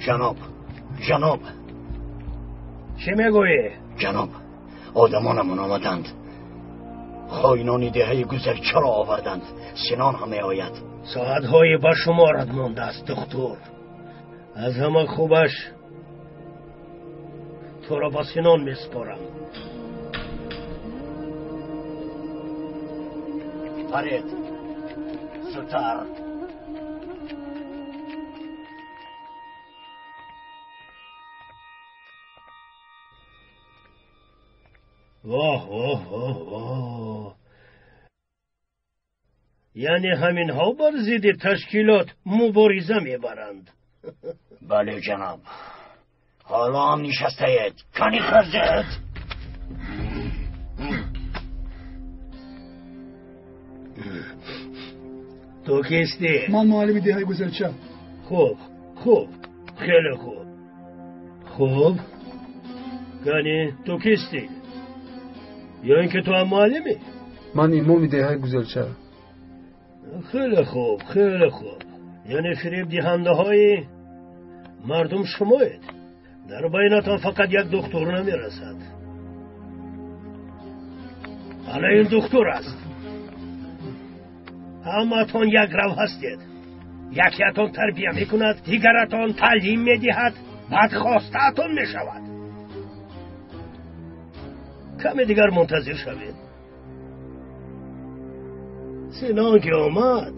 جناب چه میگویی؟ جناب آدمانمون آمدند، خائنان دهه گذر چرا آوردند؟ سنان هم آید. ساعتهای به شمارت مانده است دکتر. از همه خوبش تو را با سنان میسپارم. فرید زودتر. واه واه واه واه، یعنی همین ها بر ضد تشکیلات مبارزه میبرند. بله جناب. حالا هم نشسته اید کنی خرجت. تو کیستی؟ من معلم دهه گذشته. خوب خیلی خوب. کنی تو کیستی؟ یا اینکه تو هم معلمی؟ من امام دهه گذشته. خیلی خوب. یعنی فریب دهنده های مردم شمایید. در بینتان فقط یک دکتر نمیرسد. حالا این دکتر است. همتان یک رو هستید. یکیتان تربیه میکند، دیگرتان تعلیم میدهد، بعد خواسته‌تان میشود. کمی دیگر منتظر شوید. سنان که آمد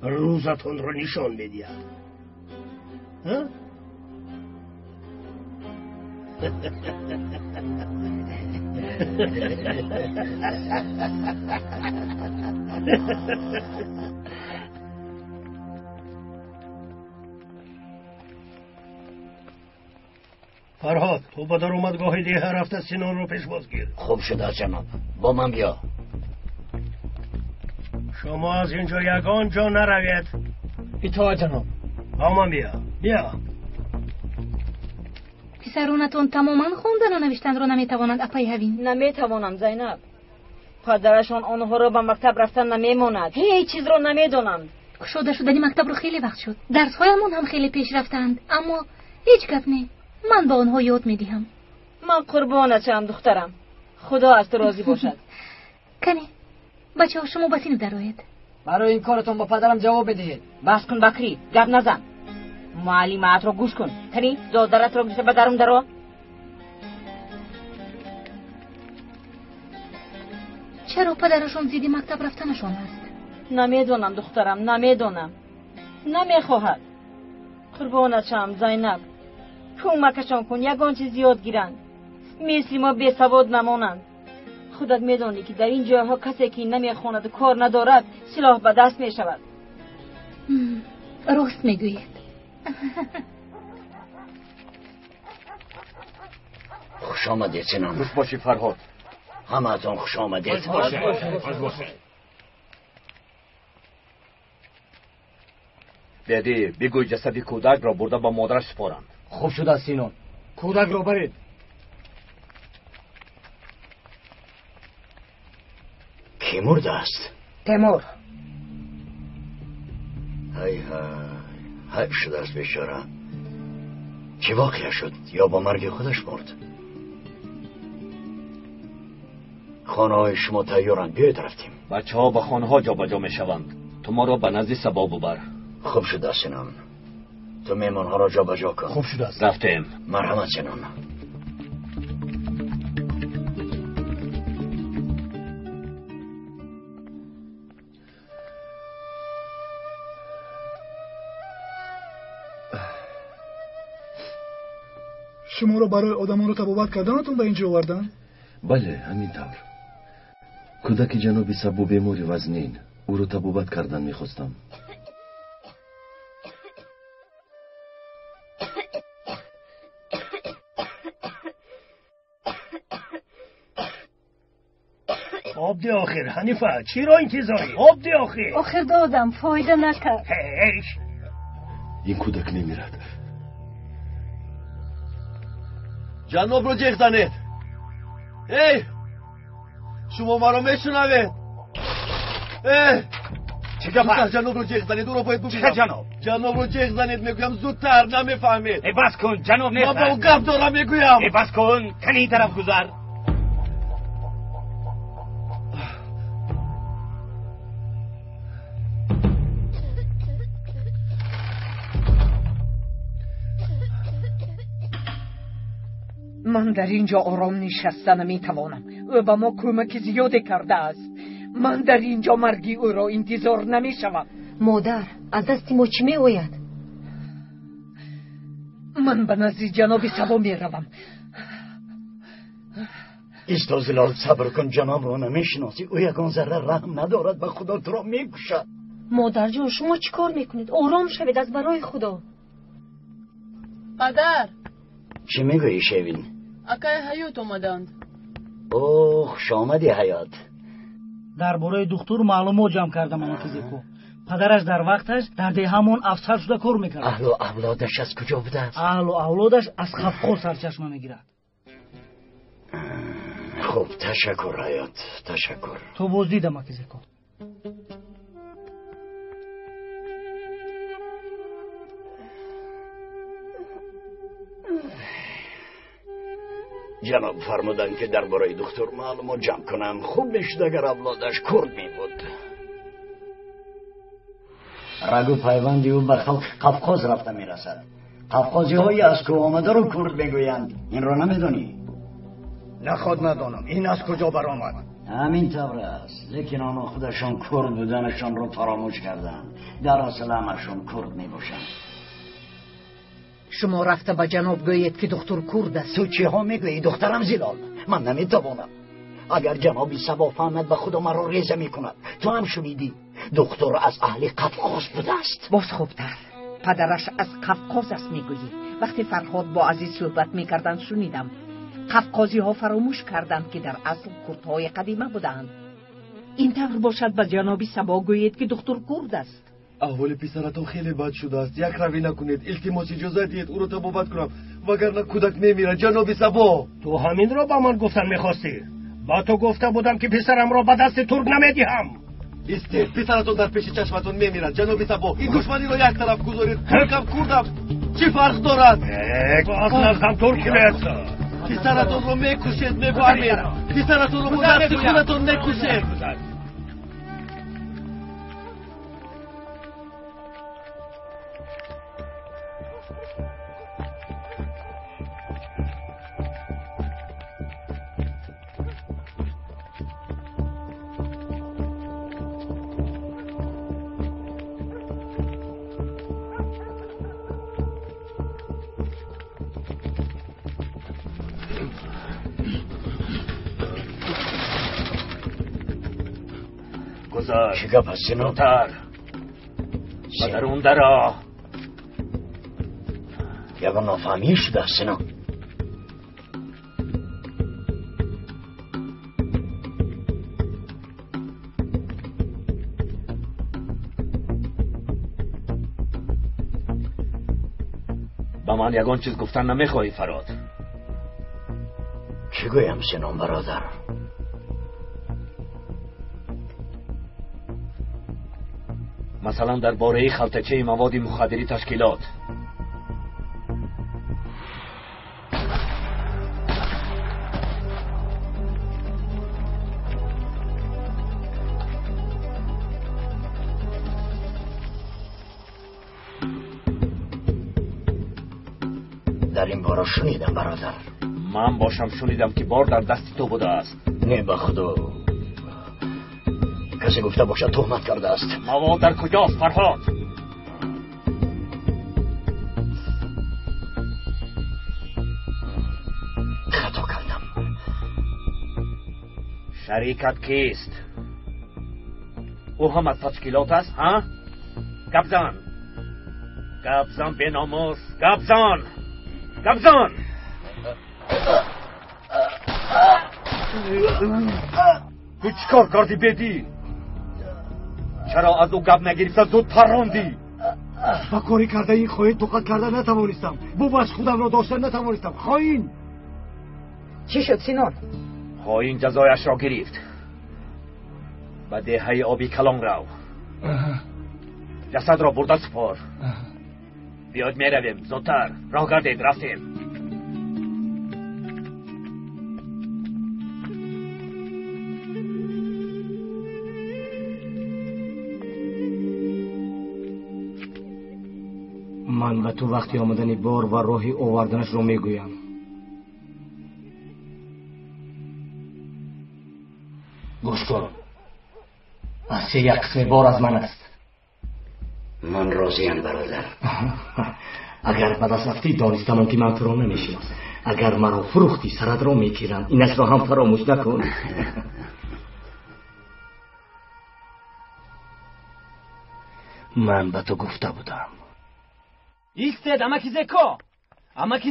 روزتان رو نشان میدهد. ها؟ فرهاد تو به در اومدگاه دیه رفته سنان رو پیش بازگیر. خوب شده جناب، با من بیا. شما از اینجا یگان جا نروید. اطاعت جناب. با من بیا. پسرونتون تماما خوندن و نوشتن رو نمیتوانند اپیهوین؟ نمیتوانم زینب. پدرشان آنها را به مکتب رفتن نمیماند. هیچ چیز را نمیدانند. شدنی مکتب رو خیلی وقت شد. درسهایمون هم خیلی پیش رفتند، اما هیچ گپ نه. من با آنها یاد میدهم. من قربانتم دخترم. خدا از تو راضی باشد. کنی بچه ها شما بسینو درآید. برای این کارتون با پدرم جواب بدهید. بس کن بکری، گپ نزن. معلمات رو گوش کن. کنی دادرت رو گوشه به درم درو. چرا پدرشون زیدی مکتب رفتنشون است؟ نمیدونم دخترم، نمیدونم. نمیخواهد. قربانتم زینب. کمکشان کن، یگان چیز یاد گیرند. مثل ما بی سواد نمانند. خودت میدانی که در این جاها کسی که نمیخواند و کار ندارد سلاح به دست میشود. راست میگوید. خوش آمدید سنان. خوش باشی فرهاد. همه اتان خوش آمدید. خوش باشی. بیادی بگوی جسدی کودک را برده با مادرش سپارند. خوب شده سینون. کودک را برید. کی مرده است؟ تیمور. های شده است بیچاره. چی واقعه شد؟ یا با مرگ خودش مرد؟ خانه های شما تیارند، بیایید رفتیم. بچه ها به خانه ها جا بجا می شوند. تو ما را به نزد سبا ببر. خوب شده سنان. تو میمان ها را جا بجا کن. خوب شده است. رفتیم. مرحمت سنان. شما رو برای آدمان رو تبابت کردنتون به اینجا آوردن؟ بله همینطور. کودک جناب سبو بیماری وزنین، او رو تبابت کردن میخواستم. آب دی آخر حنیفه، چی را انتظاری؟ آب دی آخر دادم فایده نکرد. این کودک نمیرد. جناب رو جیغ زنید. شما ما رو میشنوید؟ چه گپ؟ جناب رو جیغ زنید، او رو باید ببینم. چه جناب؟ جناب رو جیغ زنید میگویم، زودتر نمیفهمید. ای بس کن جناب من با نیست. او گپ دارم میگویم. ای بس کن، تن این طرف گذر. من در اینجا آرام نشستن نمیتوانم. او به ما کمک زیادی کرده است. من در اینجا مرگی او را انتظار نمیشوم. مادر، از دست ما چی میآید؟ من به نزد جناب سبا میروم. ایستا زلال، صبر کن. جناب رو نمیشناسی، او یکان ذره رحم ندارد، به خدا تو را میکشد. مادر جان، شما چی کار میکنید؟ آرام شوید از برای خدا. پدر، چی میگویی شیوین؟ اکای حیات اومدند. اوه، خوش آمدی حیات. درباره دکتر معلومات جمع کردم آموزیکو. پدرش در وقتش در ده همون افسر شده کار میکرد. اهل و اولادش از کجا بوده است؟ اهل و اولادش از خفقو سرچشمه میگیرد. خوب، تشکر حیات، تشکر. تو بزدیدم آموزیکو. جناب فرمودن که درباره دکتر معلومات جمع کنم. خوب میشد اگر اولادش کرد می بود. رگو پیوندی او به قفقاز رفته میرسد. قفقازی هایی از که آمده رو کرد میگویند. این رو نمیدونی؟ نه خود ندانم این از کجا برآمد. همین طور است، لیکن آنها خودشان کرد بودنشان رو فراموش کردن. در اصل همشون کرد میباشند. شما رفته به جناب گویید که دکتر کرد است. تو چی ها میگویی دخترم زلال؟ من نمیتوانم. اگر جنابی سبا فهمد به خدا مرا ریزه میکند. تو هم شنیدی دکتر از اهل قفقاز بوده است. باز خوبتر، پدرش از قفقاز است میگویی. وقتی فرهاد با عزیز صحبت میکردند شنیدم. قفقازی ها فراموش کردند که در اصل کردهای قدیمه بودند. این طور باشد به جنابی سبا گویید که دکتر کرد است. احوال پسرتان خیلی بد شده است. یک روی نکنید. التماس اجازه دید او را تبابت کنم، وگرنه کودک میمیرد. جناب سبا، تو همین را با من گفتن میخواستی؟ با تو گفته بودم که پسرم را به دست ترک نمیدهم. استید، پسرتان در پیش چشمتون میمیرد. جناب سبا، این دشمنی را یک طرف گذارید. ترکم کردم، چی فرق دارد؟ باز نزدم ترکی بیست. پسرتون رو میکشید، میفهمید؟ پسرتون رو با دست خودتون میکشید. چی گپ است سینو؟ دختر بدر اون درا یکان نافهمی شده است سینو. با من یگان چیز گفتن نمیخواهی فراد؟ چی گویم سینو برادر؟ مثلا درباره خلطچه مواد مخدری تشکیلات. در این بارا شنیدم برادر. من باشم شنیدم که بار در دست تو بوده است. نه به خدا، کسی گفته باشد تهمت کرده است. مواد در کجاست فرهاد؟ خطا کردم. شریکت کیست؟ او هم از تشکیلات است ها؟ گبزان گبزان به ناموس، گبزان گبزان. تو چیکار کردی بدی؟ چرا از او گب نگرفتن زود پراندی؟ با کاری کرده این خواهی توقت کرده نتوانستم. بس خودم را داشتن نتوانستم. خواهین چی شد سینون؟ خواهین جزایش را گرفت. به دهه آبی کلان رو. جسد را برده سپار. بیاد میرویم. زودتر راه گردید. رفتیم. من به تو وقتی آمدن بار و راهی آوردنش رو میگویم. گوش کن. از یک قسم بار از من است. من راضیم برادر. اگر به دست رفتی دانستم که من تو را نمیشناسم. اگر مرا فروختی سرت را میگیرم. اینش را هم فراموش نکن. من به تو گفته بودم. ایستد امکی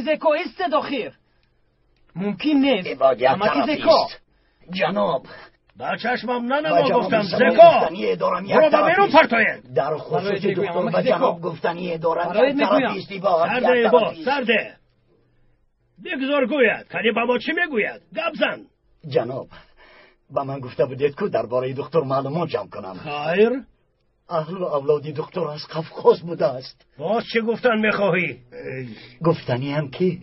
زکو ایستد آخر. ممکن نیست. امکی زکو. جناب با چشمم گفتم زکا. برو با بیرون پرتوید. در خصوص دکتر به جناب گفتنی دارم. یک طرفیستی با سرده بگذار گوید. کنی با ما چی میگوید؟ گپ زن. جناب با من گفته بودید که درباره دکتر معلومات جمع کنم. خیر. اهل و اولادی دکتر از قفقاز بوده است. باز چه گفتن میخواهی؟ گفتنی هم که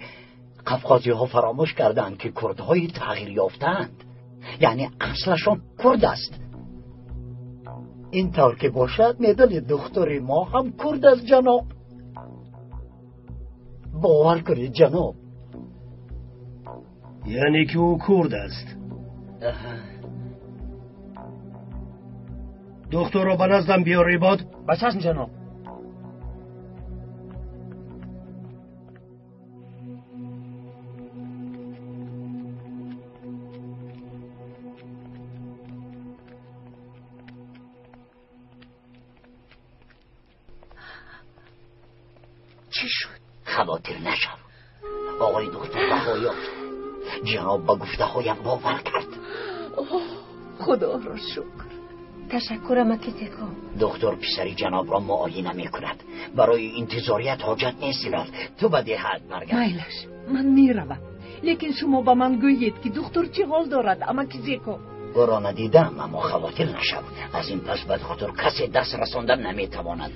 قفقازی ها فراموش کردند که کردهای تغییر یافتند. یعنی اصلشون کرد است. این طور که باشد میدونید دکتر ما هم کرد است جناب. باور کنید جناب. یعنی که او کرد است. دکتر رو به نزدم بیاری باد. بچشم جناب. چی شد؟ خواطر نشو. آقای دکتر رها یافت. جناب با گفته هایم باور کرد. خدا را شکر. تشکرم اکیزکو. دکتر پسری جناب را معاینه می کند. برای انتظاریت حاجت نیست ایراد. تو به دهت برگرد. میلش من میروم. لیکن شما با من گویید که دکتر چه حال دارد اکیزکو؟ او را ندیدم اما خواطر نشو. از این پس به دکتر کسی دست رساندن نمیتواند.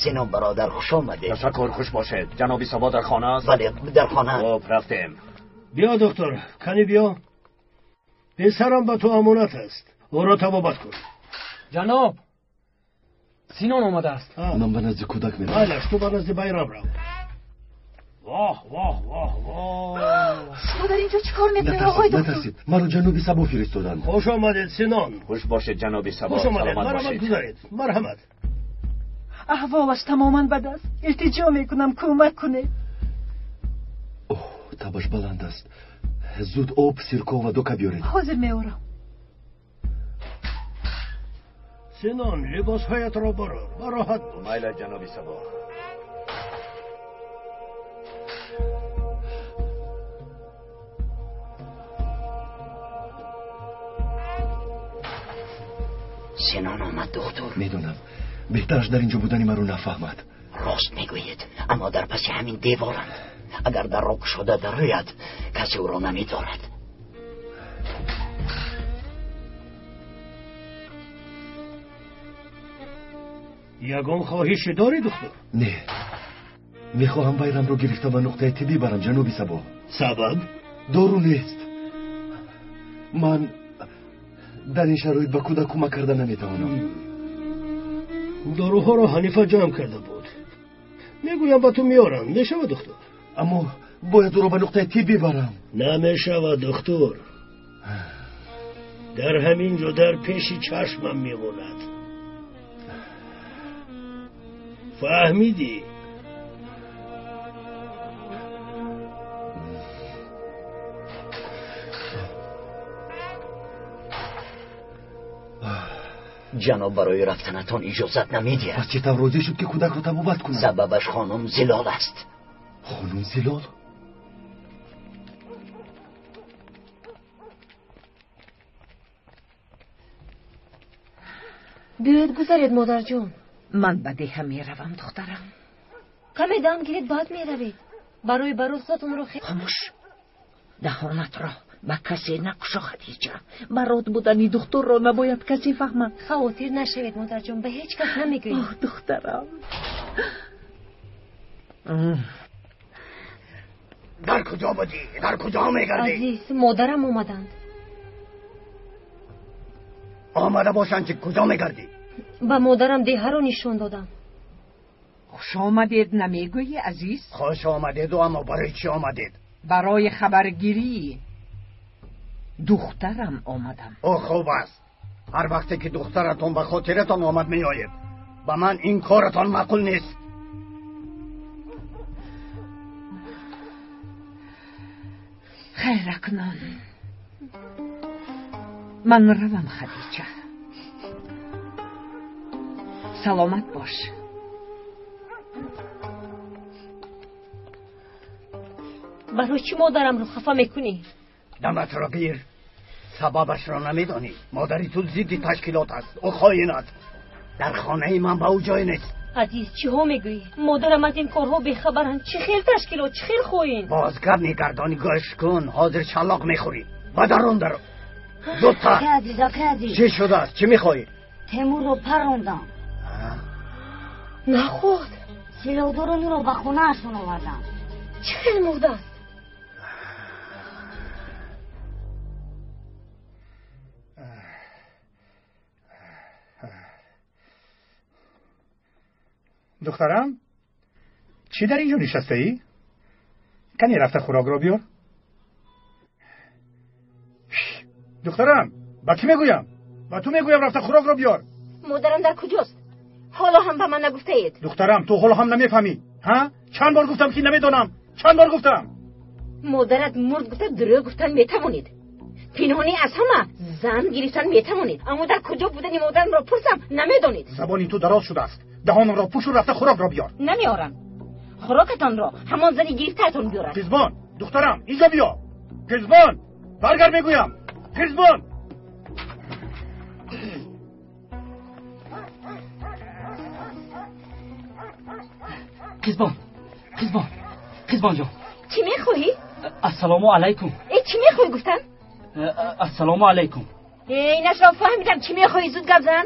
سینان برادر خوش آمده. تشکر. خوش باشد. جنابی سبا در خانه است؟ بله در خانه. خب رفتیم. بیا دکتر. کنی بیا. پسرم با تو امانت است. او را تبابت کن. جناب سینان آمده است. من به نزد کودک میرم. بله تو به نزد بیرم رو. واه واه واه واه. شما در اینجا چیکار میکنید آقای دکتر؟ نترسید. مرا جنابی سبا فرستادند. خوش آمدید سینان. خوش باشید جنابی سبا. خوش آمدید. مرحمت گذارید. مرحمت. احوالش تماما بد است. التجا میکنم کمک کنه. اوه تبش بلند است. زود آب سرکه و دوکه بیارید. حاضر میارم. سینان لباس هایت را برو. براحت باش. مایل جنابی سبا. سینان آمد دکتر. میدونم. بهترش در اینجا بودنی من رو نفهمد. راست میگوید اما در پس همین دیوارند. اگر در رک شده در روید کسی او را نمیدارد. یگان خواهشی داری دکتر؟ نه میخواهم بیرم رو گرفته و نقطه طبی برم جنابی سبا. سبب؟ دارو نیست. من در این شرایط به کودک کمک کردن نمیتوانم. داروها را حنیفه جمع کرده بود. میگویم با تو میارم. میشود دکتر؟ اما باید او را به نقطه طبی برم. نمیشود دکتر. در همین جو در پیش چشمم میموند. فهمیدی؟ جناب برای رفتنتان اجازت نمیدید. پس چه روزی شد که کودک رو تبابت کنم؟ سببش خانم زلال است. خانم زلال؟ بیاید گذارید مادر جون. من به ده میروم دخترم. کمی دم گیرید بعد میروید. برای خودتون رو خیلی خاموش. دهانت را به کسی نکشو خدیجه. برات بودنی دختر را نباید کسی فهمد. خواطر نشوید مادر جون، به هیچ کس نمیگویید. آه دخترم. در کجا بودی؟ در کجا میگردی؟ عزیز مادرم اومدند. آمده باشند که کجا میگردی؟ با مادرم دیه رو نشون دادم. خوش آمدید نمیگویی عزیز؟ خوش آمدید و اما برای چی آمدید؟ برای خبرگیری. دخترم آمدم. او خوب است. هر وقتی که دخترتون به خاطرتان آمد میآید. با من این کارتان معقول نیست. خیر اکنون من روم خدیجه. سلامت باش. برای چی مادرم رو خفه میکنی؟ دمت را گیر. سببش را نمیدانی. مادری تو ضد تشکیلات است. او خائن است. در خانه من به او جای نیست. عزیز چی ها میگویی؟ مادرم از این کارها بیخبرند. چه خیل تشکیلات، چه خیل خواهین؟ بازگر میگردانی گوش کن. حاضر شلاق میخوری. بدرون درو. زودتر. که چی شده است؟ چی میخوایی؟ تیمور رو پروندم. نه خود. سیلودورونی رو به خونه اشون آوردم. چه خیل مرده است؟ دخترم چی در اینجا نشسته ای؟ کنی رفته خوراک را بیار؟ دخترم با کی میگویم؟ با تو میگویم رفته خوراک را بیار. مادرم در کجاست؟ حالا هم به من نگفته اید. دخترم تو حالا هم نمیفهمی ها؟ چند بار گفتم که نمیدونم. چند بار گفتم. مادرت مرد گفته دروغ گفتن میتوانید. پنهانی از همه زن گریستن میتوانید. اما در کجا بودنی مادرم را پرسم نمیدانید. زبانی تو دراز شده است. دهانم را پوش و رفته خوراک را بیار. نمیارم. خوراکتان را همان زنی گریفته‌تان بیارد. پیزبان دخترم اینجا بیا. پیزبان برگرد میگویم. پیزبان قزبان جان چی میخوایی؟ السلام علیکم. ای چی میخوایی گفتن؟ السلام علیکم. اینش را فهمیدم. چی میخوایی؟ زود گپ زن.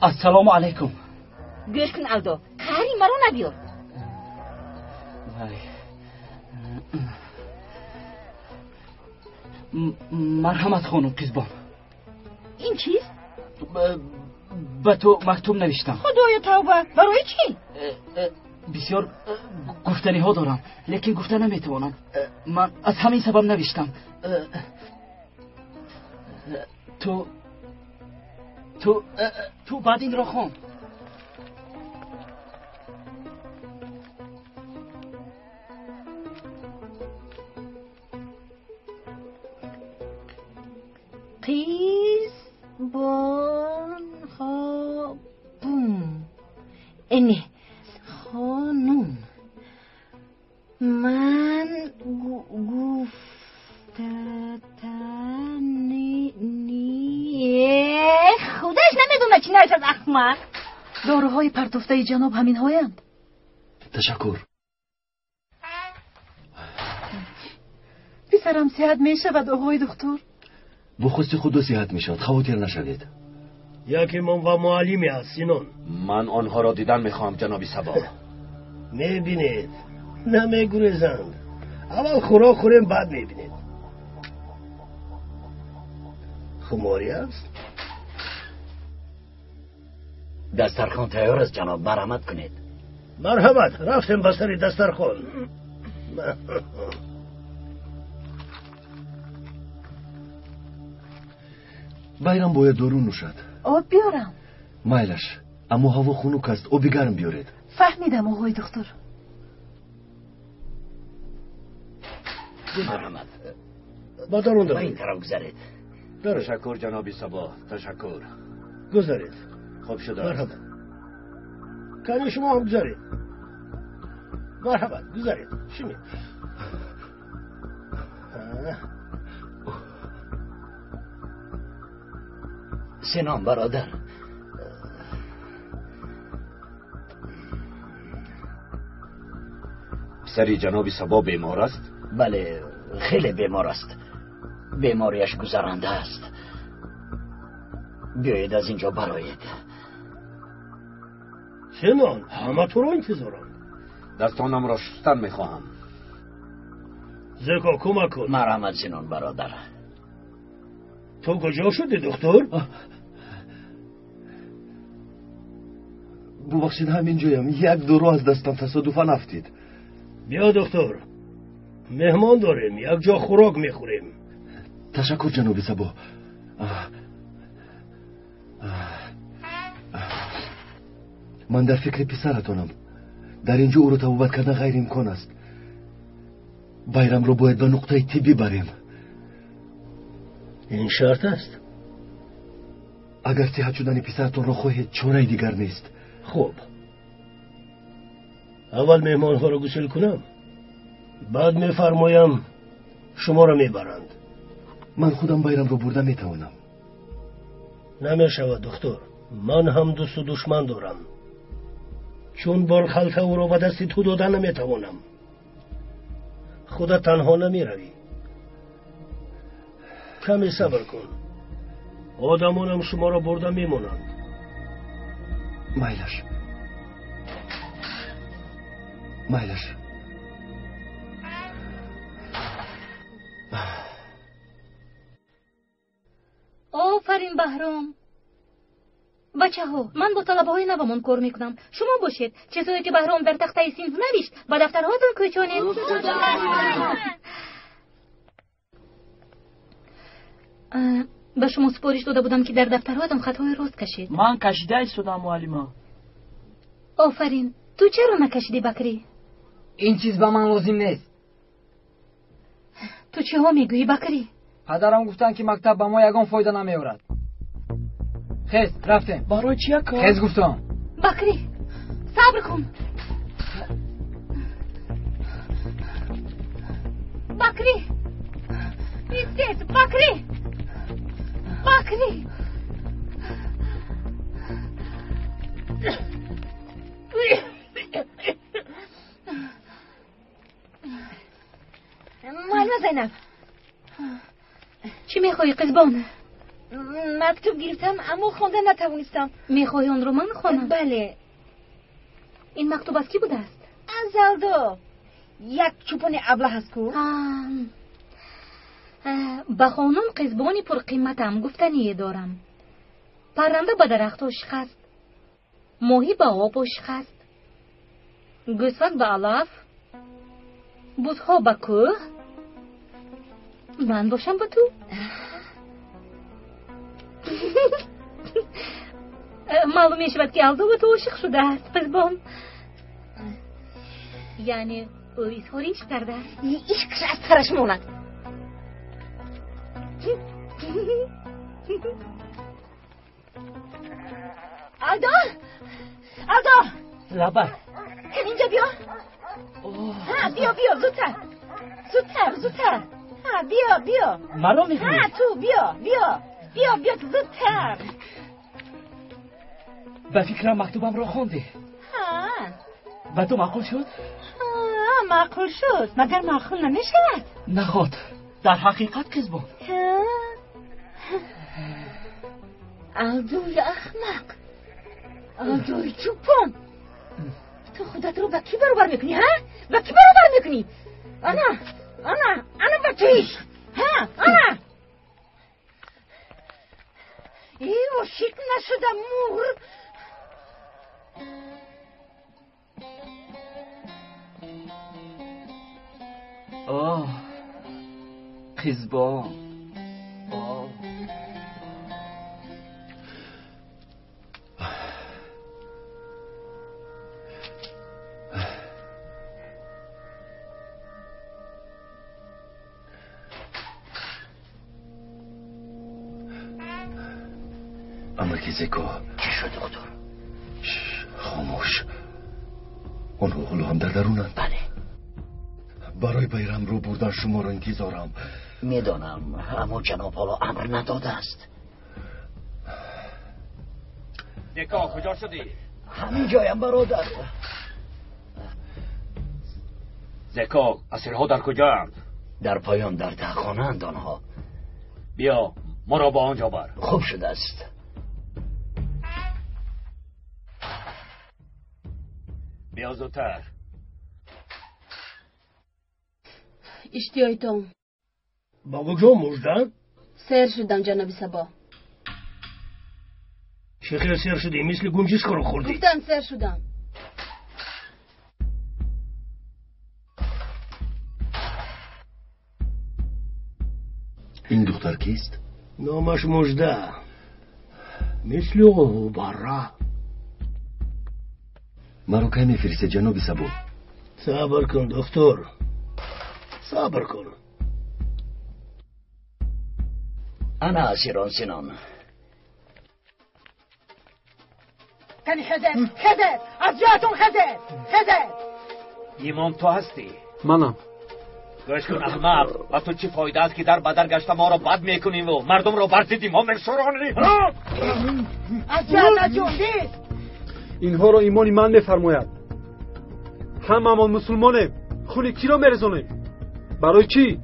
السلام علیکم. گوش کن الدا، قهری مرا نبیار. مرحمت خانم قزبان. این چیست؟ به تو مکتوب نوشتم. خدایا توبه. برای چی؟ بسیار گفتنی ها دارم لیکن گفته نمیتوانم. من از همین سبب نوشتم. تو بعد این را خوان. قیزبان ها بوم. اینه خانوم من گفتنی خودش نمیدونه چی نشد. احمد داروهای پرتفته جناب همین هایند. تشکر. پسرم صحت می شود آقای دکتر؟ بخواستی خود صحت می شود. خواطر نشوید. یکی من و معلمی هست سینون. من آنها را دیدن میخوام جناب سبا. میبینید نمیگریزند. اول خوراک خوریم بعد میبینید. خماری است؟ دسترخوان تیار است جناب. مرحمت کنید. مرحمت. رفتیم بسر دسترخوان. байрам бояд дору нӯшад. آب بیارم. майлаш, аммо ҳаво хунук аст. оби гарм биёред. فهمیدم آقای دکتر. مرحمت. با درون با این طرف گذارید. تشکر جناب سبا، تشکر. گذارید. خوب شد. مرحبا. کمی شما هم گذارید. مرحبا گذارید. شمی. سنان برادر، پسری جناب سبا بیمار است؟ بله، خیلی بیمار است. بیماریش گذرانده است. بیایید از اینجا برایید. سنان، همه تو را انتظارم. دستانم را شستن میخواهم. زکا کمک کن. مرحمت سنان برادر. تو کجا شدی دکتر؟ ببخشید همین جایم. یک دورو از دستم تصادفاً افتید. بیا دکتر، مهمان داریم. یک جا خوراک میخوریم. تشکر جناب سبا. من در فکر پسرتانم. در اینجا او رو توبت کردن غیر امکان است. байрам رو باید به نقطه طبی بریم. این شرط است. اگر صحت شدن پسرتان را خواهید چاره دیگر نیست. خوب، اول مهمان ها را گسل کنم، بعد میفرمایم شما را میبرند. من خودم байрам رو برده میتوانم. نمیشود دکتر، من هم دوست و دشمن دارم. چون بال خلطه او را به دست تو دادن نمیتوانم. خودت تنها نمیروی. کمی صبر کن. آدمانم شما را برده میمونند. مایلش. آفرین بهرام. بچه ها، من با طلبه های نوامون کار میکنم. شما باشید. چیزایی که بهرام در تخته سینز نوشت با دفترهاتون کوچونید. به شما سپارش داده بودم که در دفترهاتم خطای راست کشید. من کشیده ایستادم معلمه. آفرین. تو چرا نکشیدی بکری؟ این چیز به من لازم نیست. تو چی ها میگویی بکری؟ پدرم گفتن که مکتب به ما یگان فایده نمیورد. خیز رفتیم. برای چیه کار؟ خیز گفتم. بکری صبر کن. بکری ایستید. بکری معلم زینب، چی میخوایی قزبان؟ مکتوب گرفتم اما خوندن نتوانستم. میخوایی اون رو من خوانم؟ بله. این مکتوب از کی بوده است؟ از زلدا. یک چوپان ابله هست کو. به خانم قزبانی پر قیمتم گفتنی دارم. پرنده به درختش خست، ماهی به آبش خست، گوسفند به علف، بزها به کوه. من باشم با تو. معلوم می شود که الدا به تو عاشق شده است قزبان. یعنی او اظهار عشق کرده است. عشقش از سرش ماند. الدا لبه اینجا بیا. ها بیا زودتر. ها بیا مرا میگویی؟ ها تو بیا زودتر. به فکرم مکتوبم را خوندی. ها به تو معقول شد؟ معقول شد. مگر معقول نمیشود؟ نخواد. در حقیقت قزبان. الدوی احمق، الدوی چوپان، تو خودت رو با کی برابر میکنی؟ ها؟ با کی برابر میکنی؟ انا با تویش. ها انا ایو شک نشده مور. قزبان. مادرک زکو. چی شد دکتر؟ خاموش. اونها حالا هم در درونن؟ بله. برای بیرم رو بردن شما رو انتظارم. میدانم، اما جناب حالا امر نداده است. زکا کجا شدی؟ همین جایم برادر. زکا اسیرها در کجا اند؟ در پایان در تهخانه اند آنها. بیا ما را با آنجا بر. خوب شده است. بیا زودتر. اشتیایتون با کجا مجدد؟ سیر شدم جناب سبا. چه خیلی سیر شدی؟ مثل گنجیسکا رو خوردی. گفتم سیر شدم. این دختر کیست؟ نامش مجده. مثل او برا. مرا که میفرسته جناب سبا؟ صبر کن دکتر، صبر کن. انا اسیران سنان. کنی خزر از جاتون خزر. ایمان تو هستی؟ منم. گوش کن احمق، و تو چی فایده است که در بدر گشته ما را بد میکنیم و مردم را برزیدیم ما مشورانی؟ از جات جوندی. اینها را ایمانی من میفرماید. هممان مسلمانیم. خون کی را میرزانیم؟ برای چی؟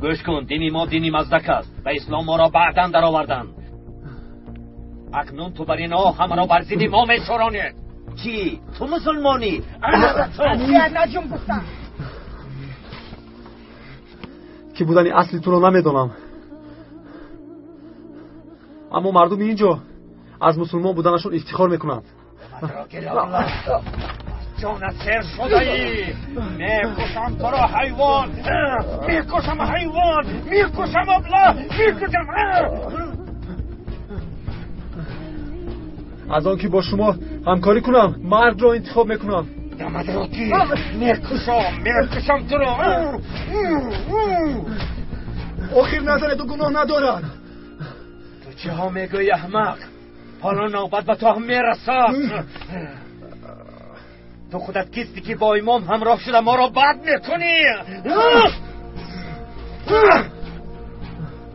گوش کن دینی ما دینی مزدک است و اسلام ما را بعداً در آوردن. اکنون تو بر اینا همه را برزیدی ما مشورانید. چی؟ تو مسلمانی؟ از جات جنبستان. که بودنی اصلی تو رو نمیدونم، اما مردم اینجا از مسلمان بودنشون افتخار میکنند. جانت سر شده ای. میکشم تو را حیوان، میکشم ابله، میکشم. از آن که با شما همکاری کنم مرد را انتخاب میکنم. دمدراتی میکشم تو را. آخر نظر تو گناه ندارد. تو چه ها میگوی احمق؟ حالا نوبت به تو هم میرسد. تو خودت کیستی که با امام همراه شده ما را بد میکنی؟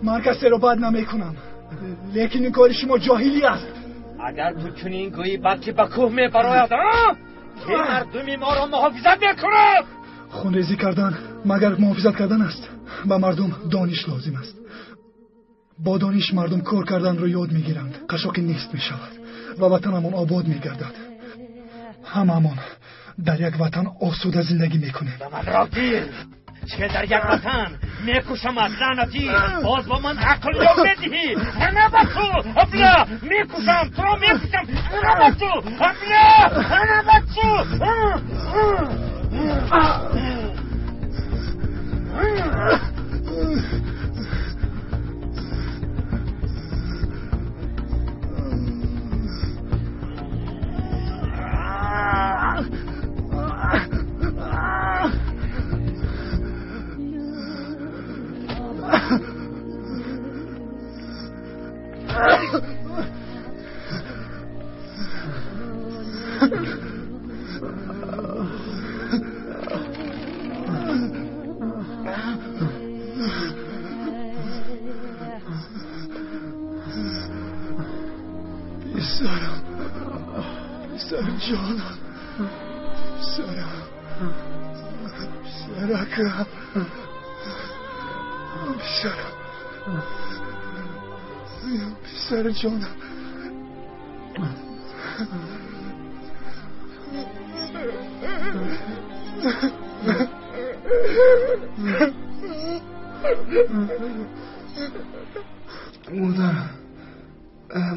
من کسی را بد نمیکنم، لیکن این کار شما جاهلی است. اگر تو چنین گویی بد که به کوه میبراید که مردمی ما را محافظت میکند. خونریزی کردن مگر محافظت کردن است؟ به مردم دانش لازم است. با دانش مردم کار کردن را یاد میگیرند، قشاقی نیست میشود و وطنمان آباد میگردد. هممان در یک وطن آسوده زندگی میکنیم. دمدراتی چه در یک وطن میکشم از لعنتی، باز با من عقل یاد میدهی؟ نه با تو ابله میکشم، تو را میکشم. نه با تو ابله، نه با تو. پسر جانم، پسرک، پسر جانم.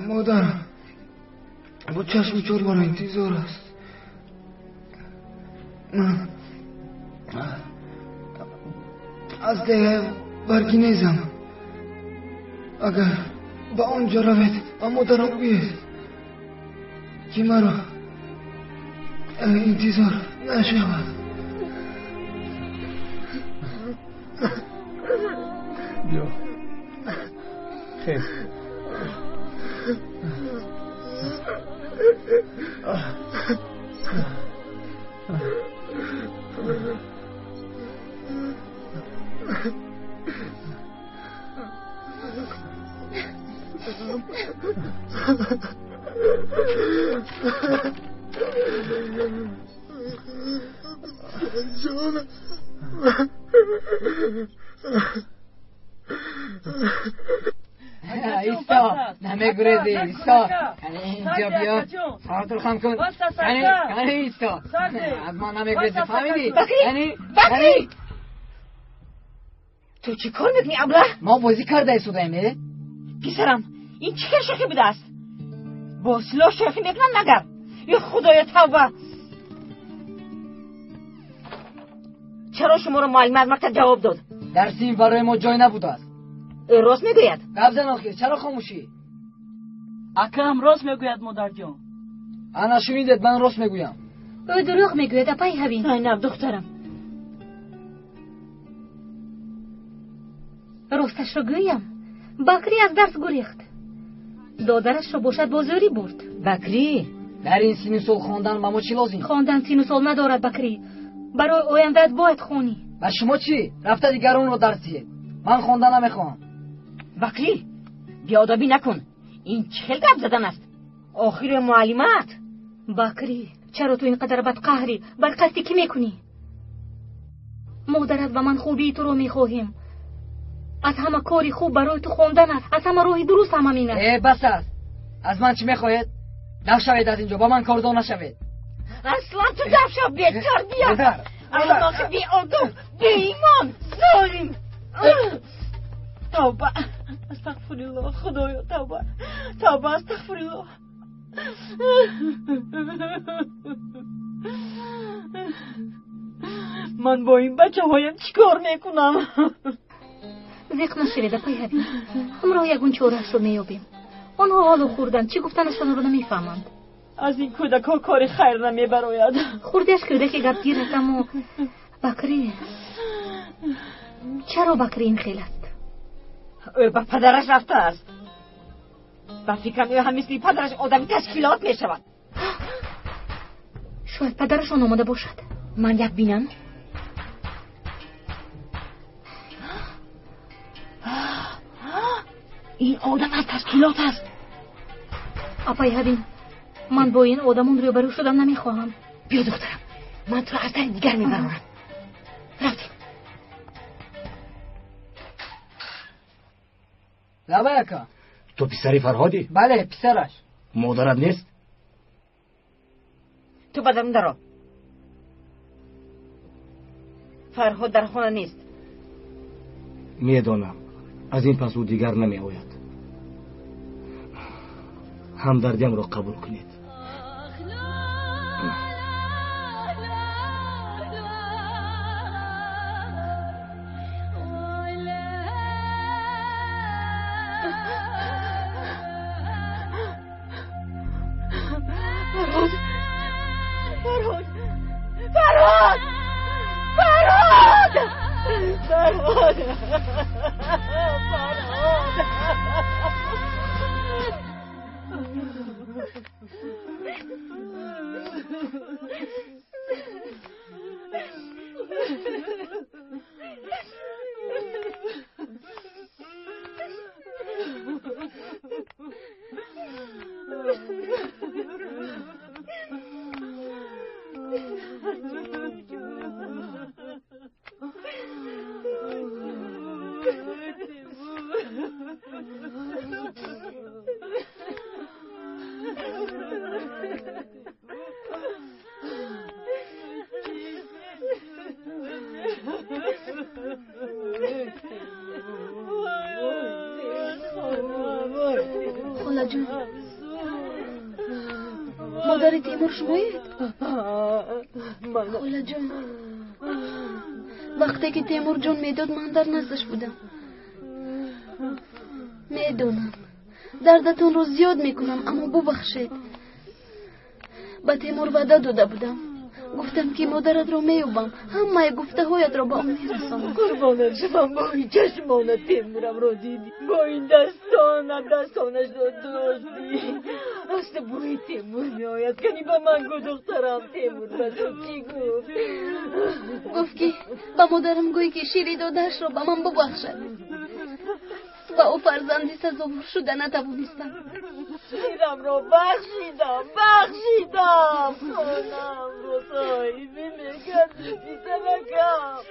مادرم با چشم چور برای انتظار است. من از ده برگی نیزم. اگر با آنجا روید و مادرم بگوید که مرا انتظار نشود. بیا خیلی جانم ایستا نمیگریزی ایستا اینجا بیا سرت رو خم کن یعنی ایستا از ما نمیگریزی فهمیدی بکری تو چی کار میکنی ابله؟ ما بازی کرده ایستودیم پسرم این چه شوخی بوده است با سلاح شوخی میکنن مگر یا خدای توبه چرا شما رو معلم از مکتب جواب داد درسی برای ما جای نبوده است راست میگوید قبض ناخیر چرا خاموشی اکرم راست میگوید مادر جان انا شنیدید من راست میگویم او دروغ میگوید اپای هبین نه دخترم راستش رو گویم بکری از درس گریخت دادرش رو باشد بازاری برد بکری در این سین و سال خواندن ما چی لازم خواندن سین و سال ندارد بکری برای آیندهت باید خونی و شما چی رفته دیگران رو درسیه من خواندن نمیخوام بکری بیادبی نکن این چه گپ زدن است آخر معلمت بکری چرا تو اینقدر بدقهری بر قصد کی میکنی مادرت و من خوبی تو رو میخواهیم از همه کاری خوب برای تو خوندن است از همه روحی درست هم همین است بس است از من چی میخواهید دف شوید از اینجا با من کاردان نشوید اصلا تو دف شو بیکار بیا اما بی آدم بی ایمان ظالم توبه استغفرالله خدایا توبه استغفرالله من با این بچه هایم چیکار میکنم زیق نشوید اپای هبین همراه یکون چورش رو میابیم آنها حالو خوردن چی گفتنشان رو نمیفهمند از این کودک ها کار خیر نمیبراید خوردهش کودک گپگیر است اما بکری چرا بکری این خیل است او با پدرش رفته است با فکرم او هم مثل پدرش آدمی تشکیلات میشود شاید پدرشان آمده باشد من یک بینم این آدم از تشکیلات است اپای هبین من با این آدمون روبرو شدم نمیخواهم بیا دخترم من تو را از در دیگر میبرم رفتیم لبایکا تو پسری فرهادی؟ بله پسرش مادرت نیست؟ تو بدم درو فرهاد در خانه نیست میدانم از این پس او دیگر نمی آید همدردیم را قبول کنید خاله جون مادر تیمور شمایید؟ خاله جون وقتی که تیمور جون میداد من در نزدش بودم میدونم دردتون رو زیاد میکنم اما ببخشید با تیمور وعده داده بودم گفتم که مادرت رو میوبم همه گفته هایت رو با اون میرسانم قربانت شدم با این چشمانت تیمورم رو دیدی با این دستانش رو داشتی راست بوی تیمور میآید کنی با من گو دخترم تیمور به تو چی گفت؟ گفت که با مادرم گوی که شیری دادهش را به من ببخشد و او فرزندی سزاوار شده نتوانستم. شیرم را بخشیدم خانم رو صاحبی میکردی پسرکم،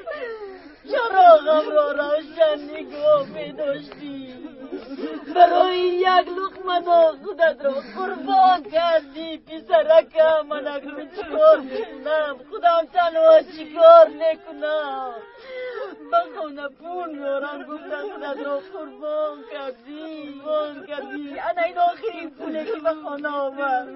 چراغم را روشن نگاه میداشتی، برای یک لقمه نان خودت را قربان کردی پسرکم. من اکنون چیکار میکنم؟ خودم تنها چیکار میکنم؟ به خانه پول میارم گفتن خودت را قربان کردی. انا این آخرین پوله که به خانه آمد،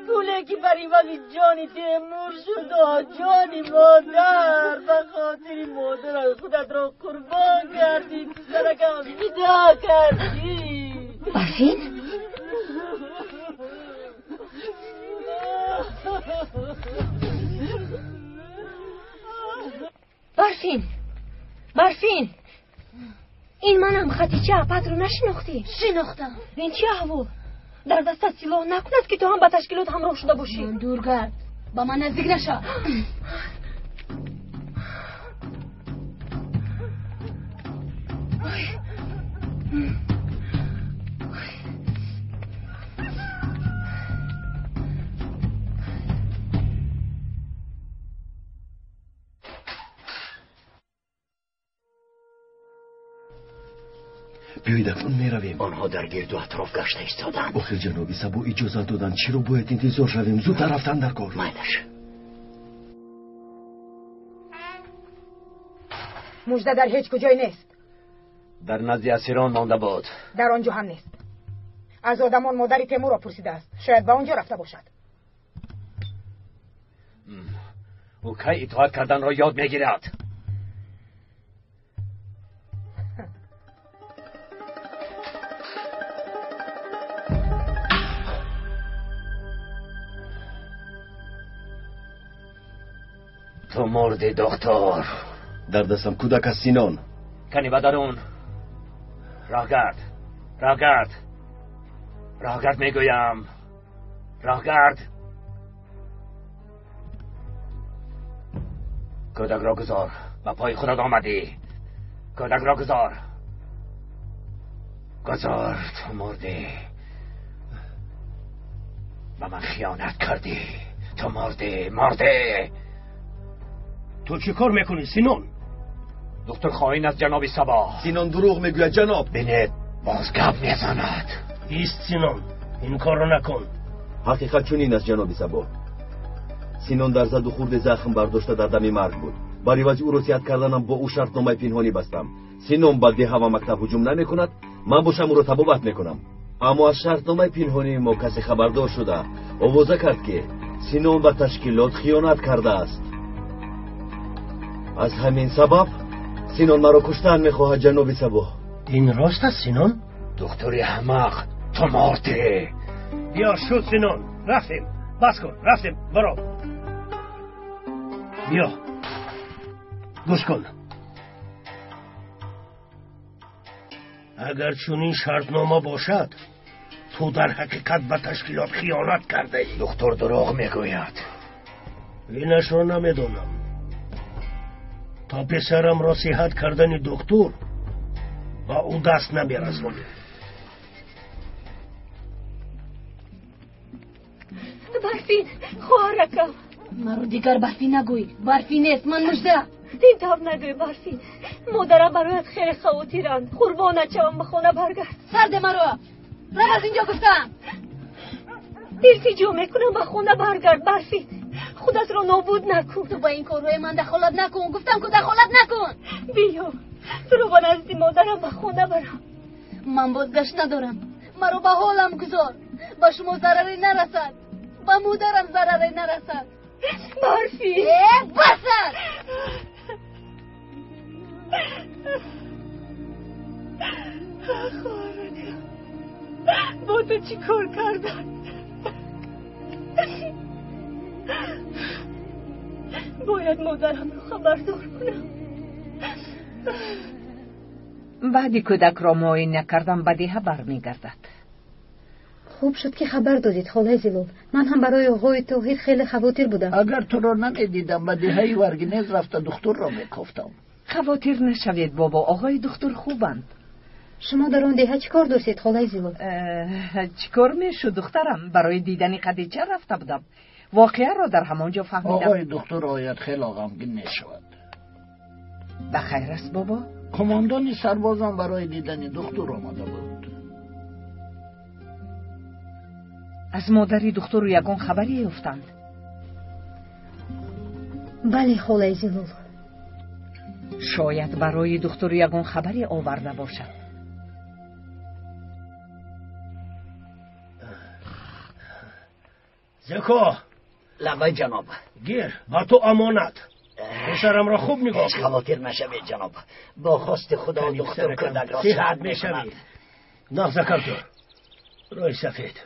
پوله که بر عوض جانی تیمور شد. جانی مادر، به خاطر مادر خودت را قربان کردی پسرکم، فدا کردی. برفین؟ برفین این منم خدیجه اپت رو نشناختی؟ شناختم. این چه احوال؟ در دستت سلاح نکند که تو هم به تشکیلات همراه شده باشی. من دور گرد، با من نزدیک نشو. بیایید اکنون میرویم. آنها در گرد و اطراف گشته ایستادند. آخه جنابی سبو اجازه دادن، چرا باید انتظار شویم؟ زودتر رفتن در کار. مایلش. مژده در هیچ کجای نیست. در نزد اسیران مانده بود. در آنجا هم نیست. از آدمان مادر تیمور را پرسیده است، شاید به آنجا رفته باشد. او کی اطاعت کردن را یاد میگیرد؟ تو مردی دکتر. در دستم کودک از سینان. کنی بدرون. راهگرد میگویم. راهگرد. کودک را گذار. به پای خودت آمدی. کودک را گذار. تو مردی. به من خیانت کردی. تو مردی. تو چی کار میکنی سینون؟ دکتر خائن است جناب سبا. سینون دروغ میگوید جناب. بینید باز گپ میزند. ایست سینون، این کار رو نکن. حقیقت چنین است جناب سبا. سینون در زد و خورد زخم برداشته در دم مرگ بود. برای وجه او رسیت کردنم با او شرطنامه پنهانی بستم. سینون با ده و مکتب هجوم نمیکند، من باشم او را تبابت میکنم. اما از شرطنامه پنهانی ما کسی خبردار شده آوازه کرد که سینون به تشکیلات خیانت کرده است. از همین سبب سینون مرا کشتن میخواهد جناب سبا. این راست است سینون؟ دکتری احمق، تو مردی. بیا شد سینون، رفتیم. بس کن، رفتیم. برو. بیا گوش کن. اگر چنین شرطنامه باشد تو در حقیقت به تشکیلات خیانت کرده ای. دکتر دروغ میگوید. اینش رو نمیدونم. تا پسرم را صحت کردن دکتر با او دست نمیرسونی. برفین خواهرکم. مرا دیگر برفین نگوی. برفین نیست، من مژده. اینطور نگوی برفین. مادرم برایت خیلی خواهتیرند. قربانت شوم به خانه برگرد. سرد مرا. رو از اینجا گفتم. التجا میکنم به خانه برگرد برفین. خودت را نابود نکن. تو با این کارهای من دخالت نکن. گفتم که دخالت نکن. بیا تو رو با نزد مادرم به خانه برم. من بازگشت ندارم. مرا به حالم گذار. با شما ضرری نرسد، با مادرم ضرری نرسد. برفی بسر. خواهرکم با تو چی کار کردن؟ باید مادرم رو خبردار کنم. بعدی کودک را معاینه کردن به دیه برمیگردد. خوب شد که خبر دادید خاله زلال. من هم برای آقای طاهر خیلی خواطر بودم. اگر تو را نمیدیدم به دهه ورگنیز رفته دکتر را میکفتم. خواطر نشوید بابا، آقای دکتر خوبند. شما در اون دهه چیکار داشتید خاله زلال؟ چیکار میشد دخترم؟ برای دیدن خدیجه رفته بودم. واقعه را در همانجا فهمیدم. آقای دکتر آید خیلی غمگین میشود. بخیر است بابا؟ کماندان سربازان برای دیدن دکتر آمده بود. از مادری دکتر رو یگان خبری یافتند؟ بله خاله زلال. شاید برای دکتر یگان خبری آورده باشد. زکو لبای جناب. گیر با تو امانت. پسرم را خوب نگاه کن. خواطر نشوید جناب. با خواست خدا دکتر کردک را صحت میشوید. نغزه کمتر روی سفید.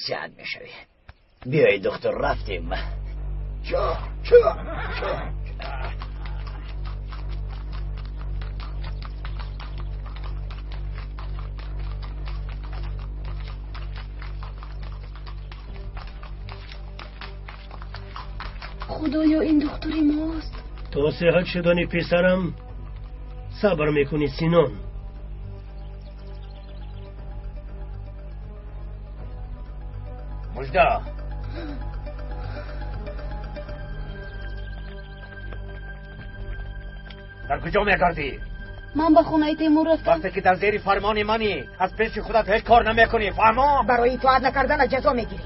صحت میشوید. بیایی دکتر رفتیم. چه خدایا این دکتری ماست. تو صحت شدنی پسرم صبر میکنی سینان. مجده در کجا میگردی؟ من به خونه تیمور رفتم. وقتی که در زیر فرمان منی از پیش خودت هیچ کار نمیکنی، فهمم؟ برای اطاعت نکردن از جزا میگیری.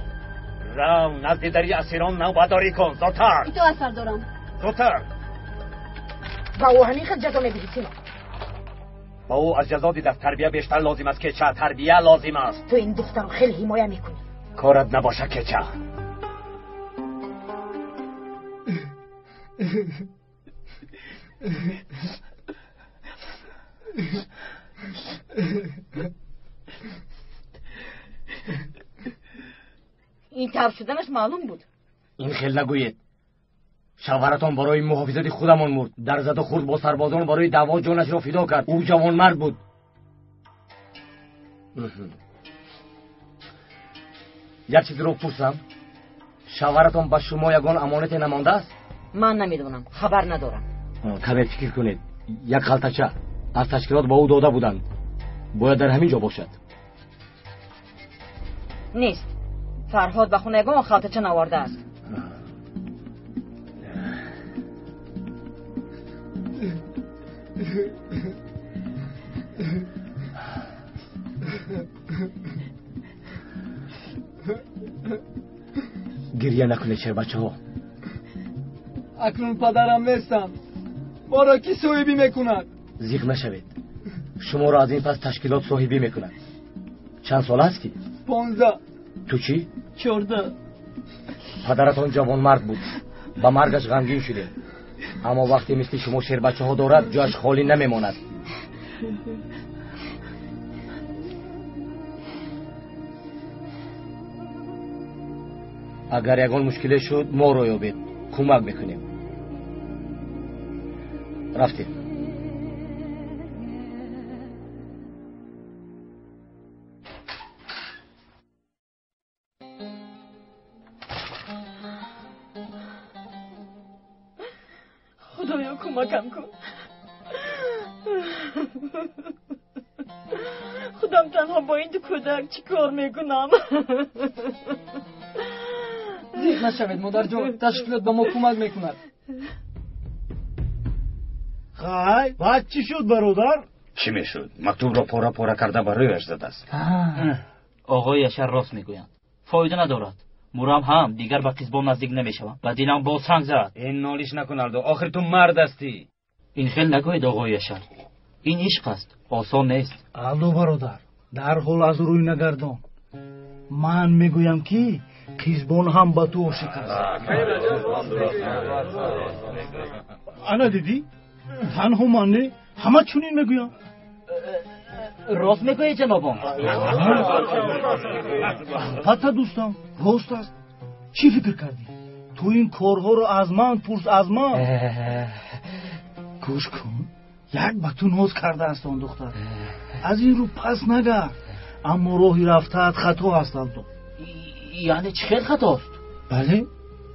رو نزد دری اسیران نوبداری کن. زودتر اطاعت سردارم. زودتر. با او همین خود جزا میگیری سینا. با او از جزا دیدن تربیه بیشتر لازم است که چه تربیه لازم است. تو این دختر رو خیلی حمایه میکنی. کارت نباشه که چه. این طور شدنش معلوم بود. این خیلی نگوید. شوهرتان برای محافظت خودمان مرد. در زد و خورد با سربازان برای دعوا جانش را فدا کرد. او جوان مرد بود. یک چیزی رو پرسم. شوهرتان به شما یگان امانت نمانده است؟ من نمیدونم، خبر ندارم. کمی فکر کنید. یک خلطچه از تشکیلات با او داده بودند. باید در همین جا باشد. نیست. فرهاد به خونه یگان خلطچه نوارده است. گریه نکنید چه بچه ها. اکنون پدرم نیستم. ما را کی صاحبی میکند؟ زیغ نشوید. شما را از این پس تشکیلات صاحبی میکند. چند سال هستی؟ 15. تو چی؟ 14. پدرتان جوان مرد بود. با مرگش غمگین شده. اما وقتی مثل شما شیر بچه ها دارد جاش خالی نمیماند. اگر یگان مشکلی شد ما رو یابید. کمک میکنیم. رفتیم. خدایا کمکم کن. خودم تنها با این دو کودک چی کار میکنم؟ زیغ نشوید مادر جان، تشکیلات با ما کمک میکند. خای بعد چی شد برادر؟ چی میشد؟ مکتوب را پاره پاره کرده برایش زده است. آقای یشر راست میگویند. فایده ندارد. مرام هم دیگر به قزبان نزدیک نمیشوم و دلم با سنگ زد. این نالیش نکن اردو، آخر تو مرد هستی. این خیلی نگوید آقای یشر. این عشق است، آسان نیست. الو برادر، در حال از روی نگردان. من میگویم که قزبان هم به تو عاشق است. انا دیدی؟ تنها من نه، همه چنین میگویم. راست میگویی جنابم. البته دوستم، راست است. چی فکر کردی؟ تو این کارها رو از من پرس، از من. گوش کن، یک به تو ناز کرده است آن دختر. از این رو پس نگرد. اما راهی رفته‌ات خطا است تو. یعنی چه خیلی خطاست؟ بله،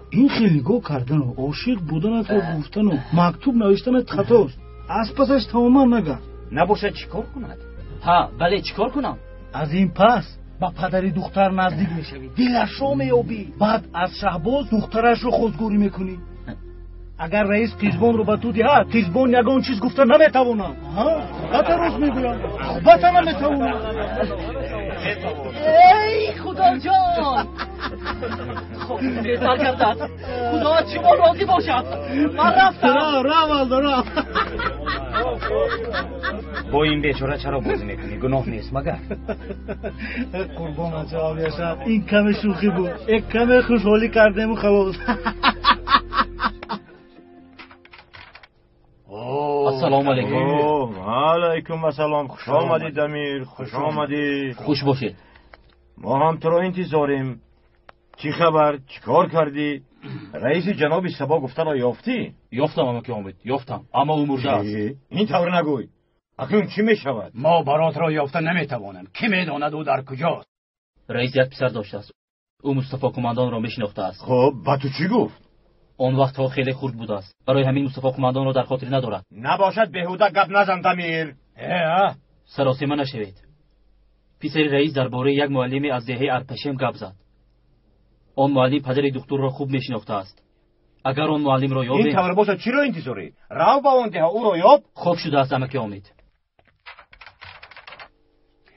این خیلیگاه کردن و عاشق بودنت رو گفتن و مکتوب نوشتنت خطاست. از پسش تماما نگرد. نباشه چیکار کند؟ ها بله چیکار کنم؟ از این پس با پدری دختر نزدیک میشوی، دلش رو میابی، بعد از شهباز دخترش رو خودگوری میکنی. اگر رئیس قیزبان رو به تو دهد، قیزبان یگان چیز گفته نمیتوانم. قطع روز میگویم البته نمیتوانم. ای خدا جان، خب بهتر کردن. خدا از شما راضی باشد. من رفتم. را با این بیچاره چرا بازی میکنی؟ گناه نیست مگر؟ قربان جواب یاشم، این کم شوخی بود، یک کم خوشحالی کردیم و خلاص. السلام علیکم. علیکم السلام. خوش آمدید دمیر. خوش آمدید. خوش باشید. ما هم تو رو انتظاریم. چی خبر؟ چی کار کردی؟ رئیس جناب سبا گفته را یافتی؟ یافتم اما که آمد. یافتم اما او مرده است. این طور نگوی. اکنون چی می شود؟ ما برات را یافته نمیتوانم. کی میداند او در کجاست؟ رئیس یک پسر داشته است. او مصطفی کماندان را میشناخته است. خب با تو چی گفت؟ آن وقت ها خیلی خرد بوده است. برای همین مصطفی کماندان را در خاطر ندارد. نباشد بهوده گپ نزن دمیر. سراسیمه نشوید. پسر رئیس درباره یک معلم از دهه ارپشم گپ زد. آن معلم پدر دکتر را خوب میشناخته است. اگر آن معلم را یابیم، این طور باشد چی را انتظاری؟ رو با آن ده او را یاب. خوب شده است اما که آمد.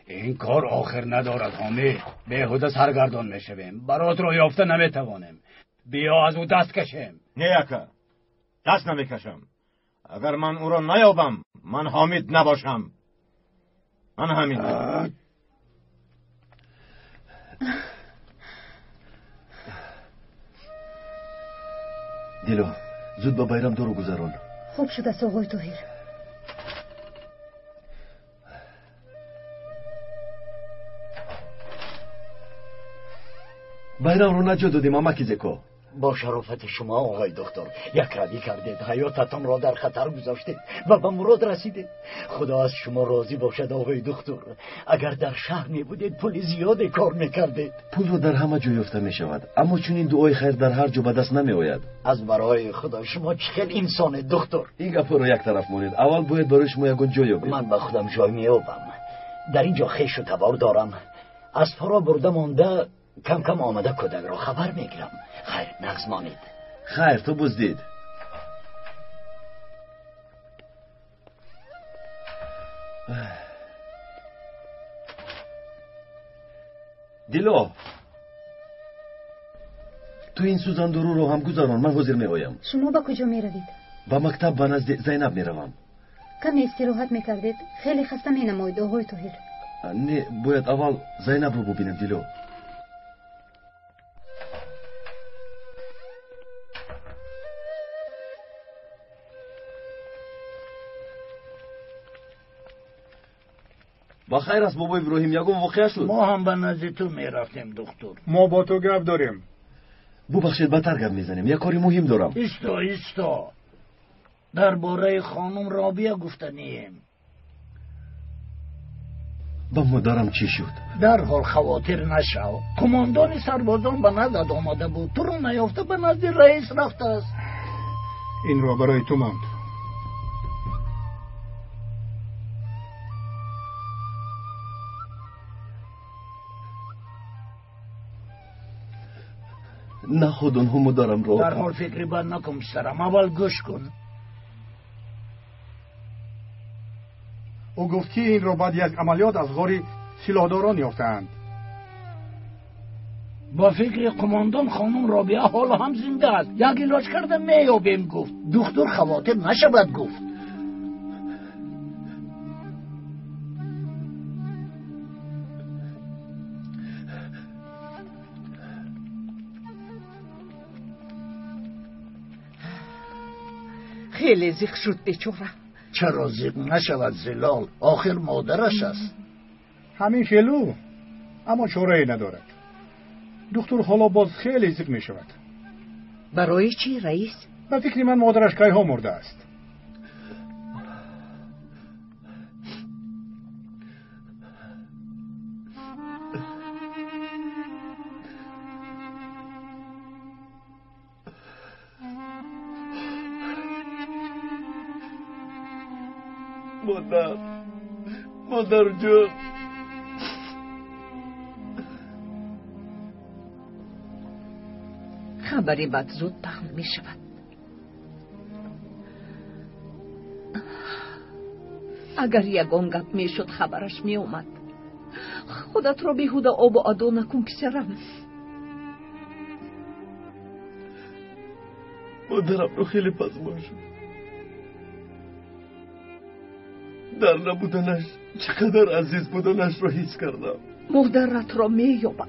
این کار آخر ندارد حامد. بهوده سرگردان میشویم. برات را یافته نمیتوانیم. بیا از او دست کشیم. نه یکا دست نمیکشم. اگر من او را نیابم من حامد نباشم. من همین. دیلو زود با بیرم دورو گذران. خوب شد است آقای طاهر. بیرم رو نجا دادیم اما کی زکو. با شرافت شما آقای دکتر یک روی کردید، حیاتتان را در خطر گذاشتید و به مراد رسیدید. خدا از شما راضی باشد آقای دکتر. اگر در شهر می بودید پول زیادی کار میکردید. پول در همه جا یافته می شود، اما چون این دعای خیر در هر جا به دست نمی آید. از برای خدا شما چقدر انسان دکتر. این گپ رو یک طرف مونید. اول باید برای شما یگان جای یابید. من به خودم جای میابم. در اینجا خیش و تبار دارم. از پرا برده مونده کم کم آمده کدک را خبر میگیرم. خیر نغز مانید. خیر تو بزدید. دیلو تو این سوزان درو رو هم گذاران، من حاضر می آیم. شما با کجا می روید؟ با مکتب به نزد زینب می روم. کمی استراحت می کردید؟ خیلی خسته می نمایید آقای طاهر. نه باید اول زینب رو ببینم دیلو. با خیر است بابا ابراهیم، یگم واقعه شد. ما هم به نزد تو می رفتیم دکتر. ما با تو گپ داریم. ببخشید بدتر گپ میزنیم، یک کاری مهم دارم. ایستا درباره خانم رابیه گفتنیم. با مادرم چی شد؟ در حال خواطر نشو. کماندان سربازان به نزد آمده بود، تو رو نیافته به نزد رئیس رفته است. این را برای تو ماند. نه خود همو دارم رو. در حال فکری بند نکن پسرم، اول گوش کن. او گفت که این را بعد یک عملیات از غار سلاحداران یافتند. با فکر قماندان خانم رابیه حالا هم زنده است. یک علاج کرده میابیم گفت. دکتر خواطر نشود گفت. خیلی زیق شد بیچاره. چرا زیق نشود زلال؟ آخر مادرش است. همین خیلو، اما چاره ندارد. دکتر حالا باز خیلی زیق می شود. برای چی رئیس؟ به فکر من مادرش کی ها مرده است. مادر جان. خبری بد زود پخش می شود. اگر یگان گپ می شد خبرش می اومد. خودت رو بیهوده آب و آدو نکن پسرم. مادرم رو خیلی پزمان شد. در نبودنش چقدر عزیز بودنش رو حس کردم. مادرت را می یابم.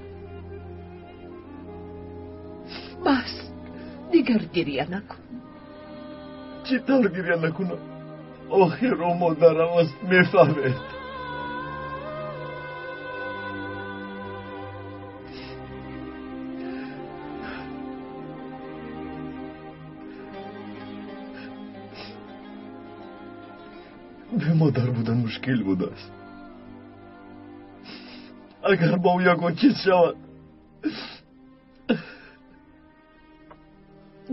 بس دیگر گریه نکن. چطور گریه نکنم؟ آخر او مادرم است میفهمید. به مادر بودن مشکل بوده است. اگر با او یکان چیز شود.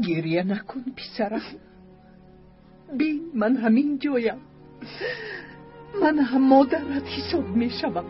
گریه نکن پسرم. بین من همین جایم. من هم مادرت حساب می شوم.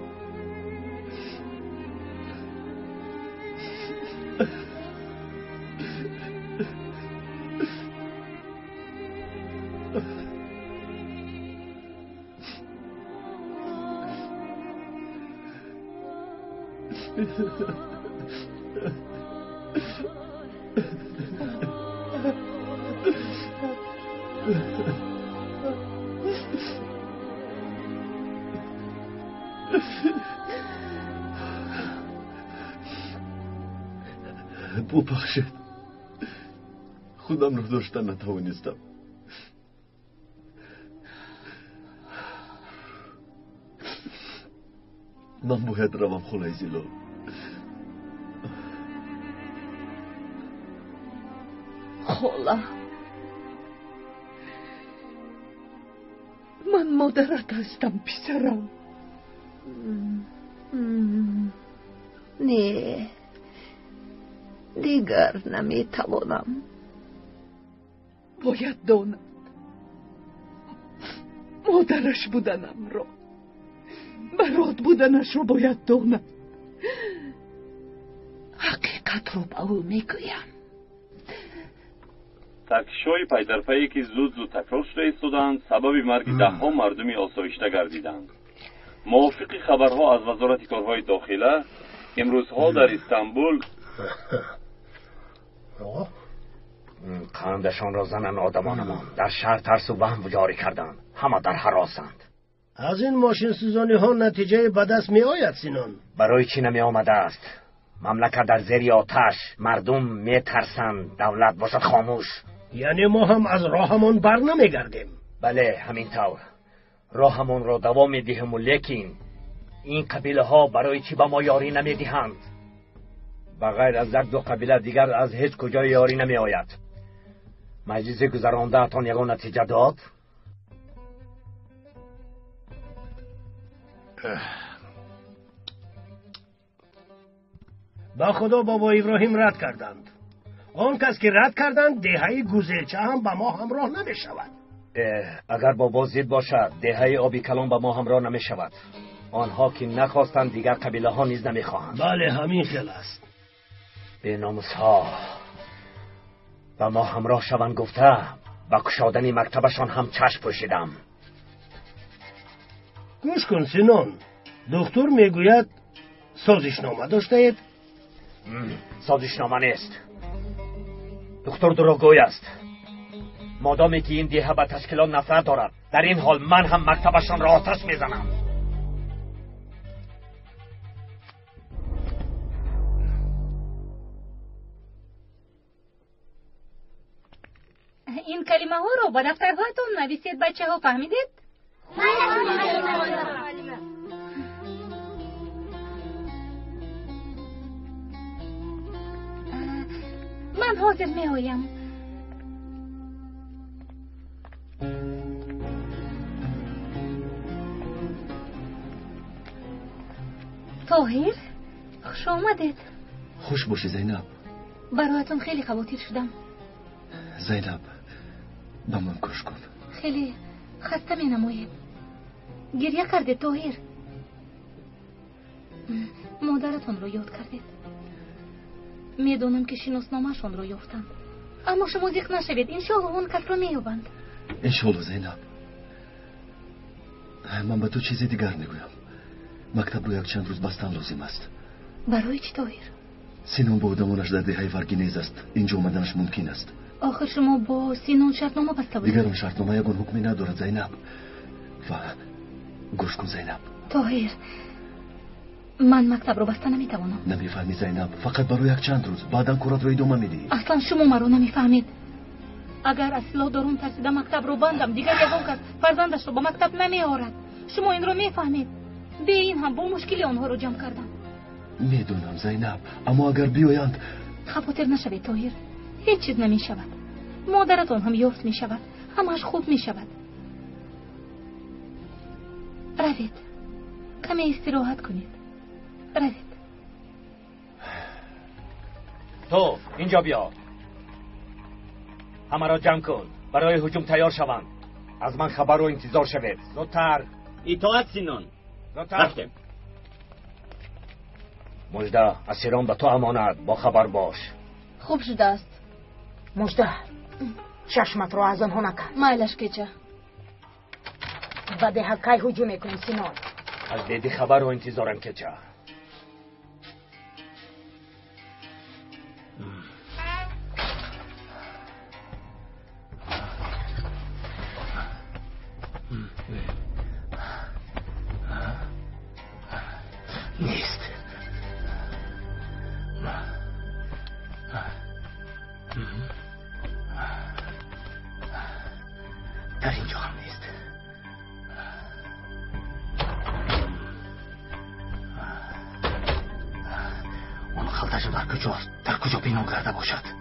ببخشید. خودم رو داشتن نتوانستم. من باید روم خلای زیلو. خلا من مادرت هستم پسرم. نه دیگر نمیتوانم. باید داند مادرش بودنم را، برات بودنش را باید داند. حقیقت رو به او میگویم. تکشای پی در پی که زود تکرار شده ایستادند سبب مرگ دهها مردمی آسایشته گردیدند. موافق خبرها از وزارت کارهای داخله امروزها در استانبول قندشان را زنن آدمانمان در شهر ترس و وهم جاری کردند. همه در هراسند. از این ماشین سوزانی ها نتیجه به دست می آید سینان؟ برای چی نمی آمده است؟ مملکت در زیر آتش، مردم می ترسند، دولت باشد خاموش. یعنی ما هم از راهمان بر نمی گردیم؟ بله همینطور. راهمان را دوام می دهیم، لیکن این قبیله ها برای چی به ما یاری نمی دهند؟ بغیر از یک دو قبیله دیگر از هیچ کجا یاری نمی آید. مجلس گذرانده اتان یگان نتیجه داد؟ با خدا بابا ابراهیم رد کردند. آن کس که رد کردند دهه گوزلچه هم با ما همراه نمی شود. اگر بابا زید باشد دهه آبی کلان با ما همراه نمی شود. آنها که نخواستند دیگر قبیله ها نیز نمی خواهند. بله همین خیل است. به ناموس ها با ما همراه شوند گفته با کشادن مکتبشان هم چشم پوشیدم. گوش کن سینان، دکتر میگوید سازشنامه داشته اید؟ سازشنامه نیست. دکتر دروغگوی است. مادامی که این دیه به تشکیلات نفرت دارد، در این حال من هم مکتبشان را آتش میزنم. این کلمه ها رو با دفترهایتون نویسید بچه ها، فهمیدید؟ من حاضر می آیم. طاهر خوش آمدید. خوش باشی زینب. برایتون خیلی خواطر شدم. زینب با من کش کن. خیلی خسته می نمایید. گریه کردید طاهر. مادرتون رو یاد کردید. میدونم که شناسنامه‌شون رو یافتند، اما شما زیخ نشوید. انشالله اون کس رو مییابند. انشالله زینب. من به تو چیزی دیگر میگویم. مکتب رو یک چند روز بستن لازم است. برای چی طاهر؟ سینون با آدمانش در دهه ورگینیز است. اینجا اومدنش ممکن است. آخر شما با سینون شرطنامه بسته بودید. دیگر اون شرطنامه یگان حکمی ندارد زینب. و گوش کن زینب. طاهر، من مکتب رو بسته نمیتوانم. نمیفهمی زینب؟ فقط برای یک چند روز، بعدا کارت رو ادامه میدی. اصلا شما مرا نمیفهمید. اگر اصلا دارون ترسیده مکتب رو بندم، دیگر یگان کس فرزندش رو با مکتب نمیآورد. شما این رو میفهمید. به این هم با مشکلی آنها رو جمع کردم. میدونم زینب، اما اگر بیایند. خاطر نشوید طاهر، هیچ چیز نمی شود. مادرتون هم یافت می شود، همش خوب می شود. روید، کمی استراحت کنید. روید. تو اینجا بیا. همه را جمع کن، برای هجوم تیار شوند. از من خبر رو انتظار شوید. زودتر. اطاعت سینان. زودتر. رفتیم. مژده، اسیران به تو امانت، با خبر باش. خوب شده است. مژده، چشمت رو از آنها نکن. مایلش کچه. و ده کی هجوم میکنی سینان؟ از دیدی خبر رو انتظارم کچه. نیست. در اینجا هم نیست. اون خلطه‌شو در کجاست؟ در کجا پنهان کرده باشد؟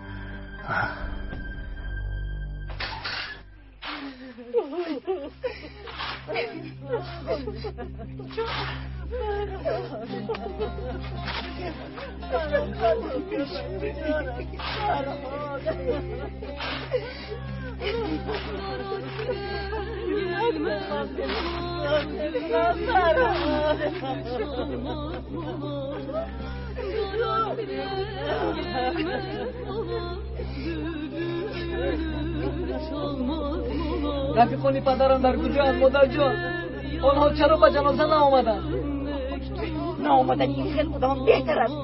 رفیقانی پدرم در کجا از مادر جان؟ آنها چرا به جنازه نآمدند؟ نآمدن این خیلی بودم بهتر است.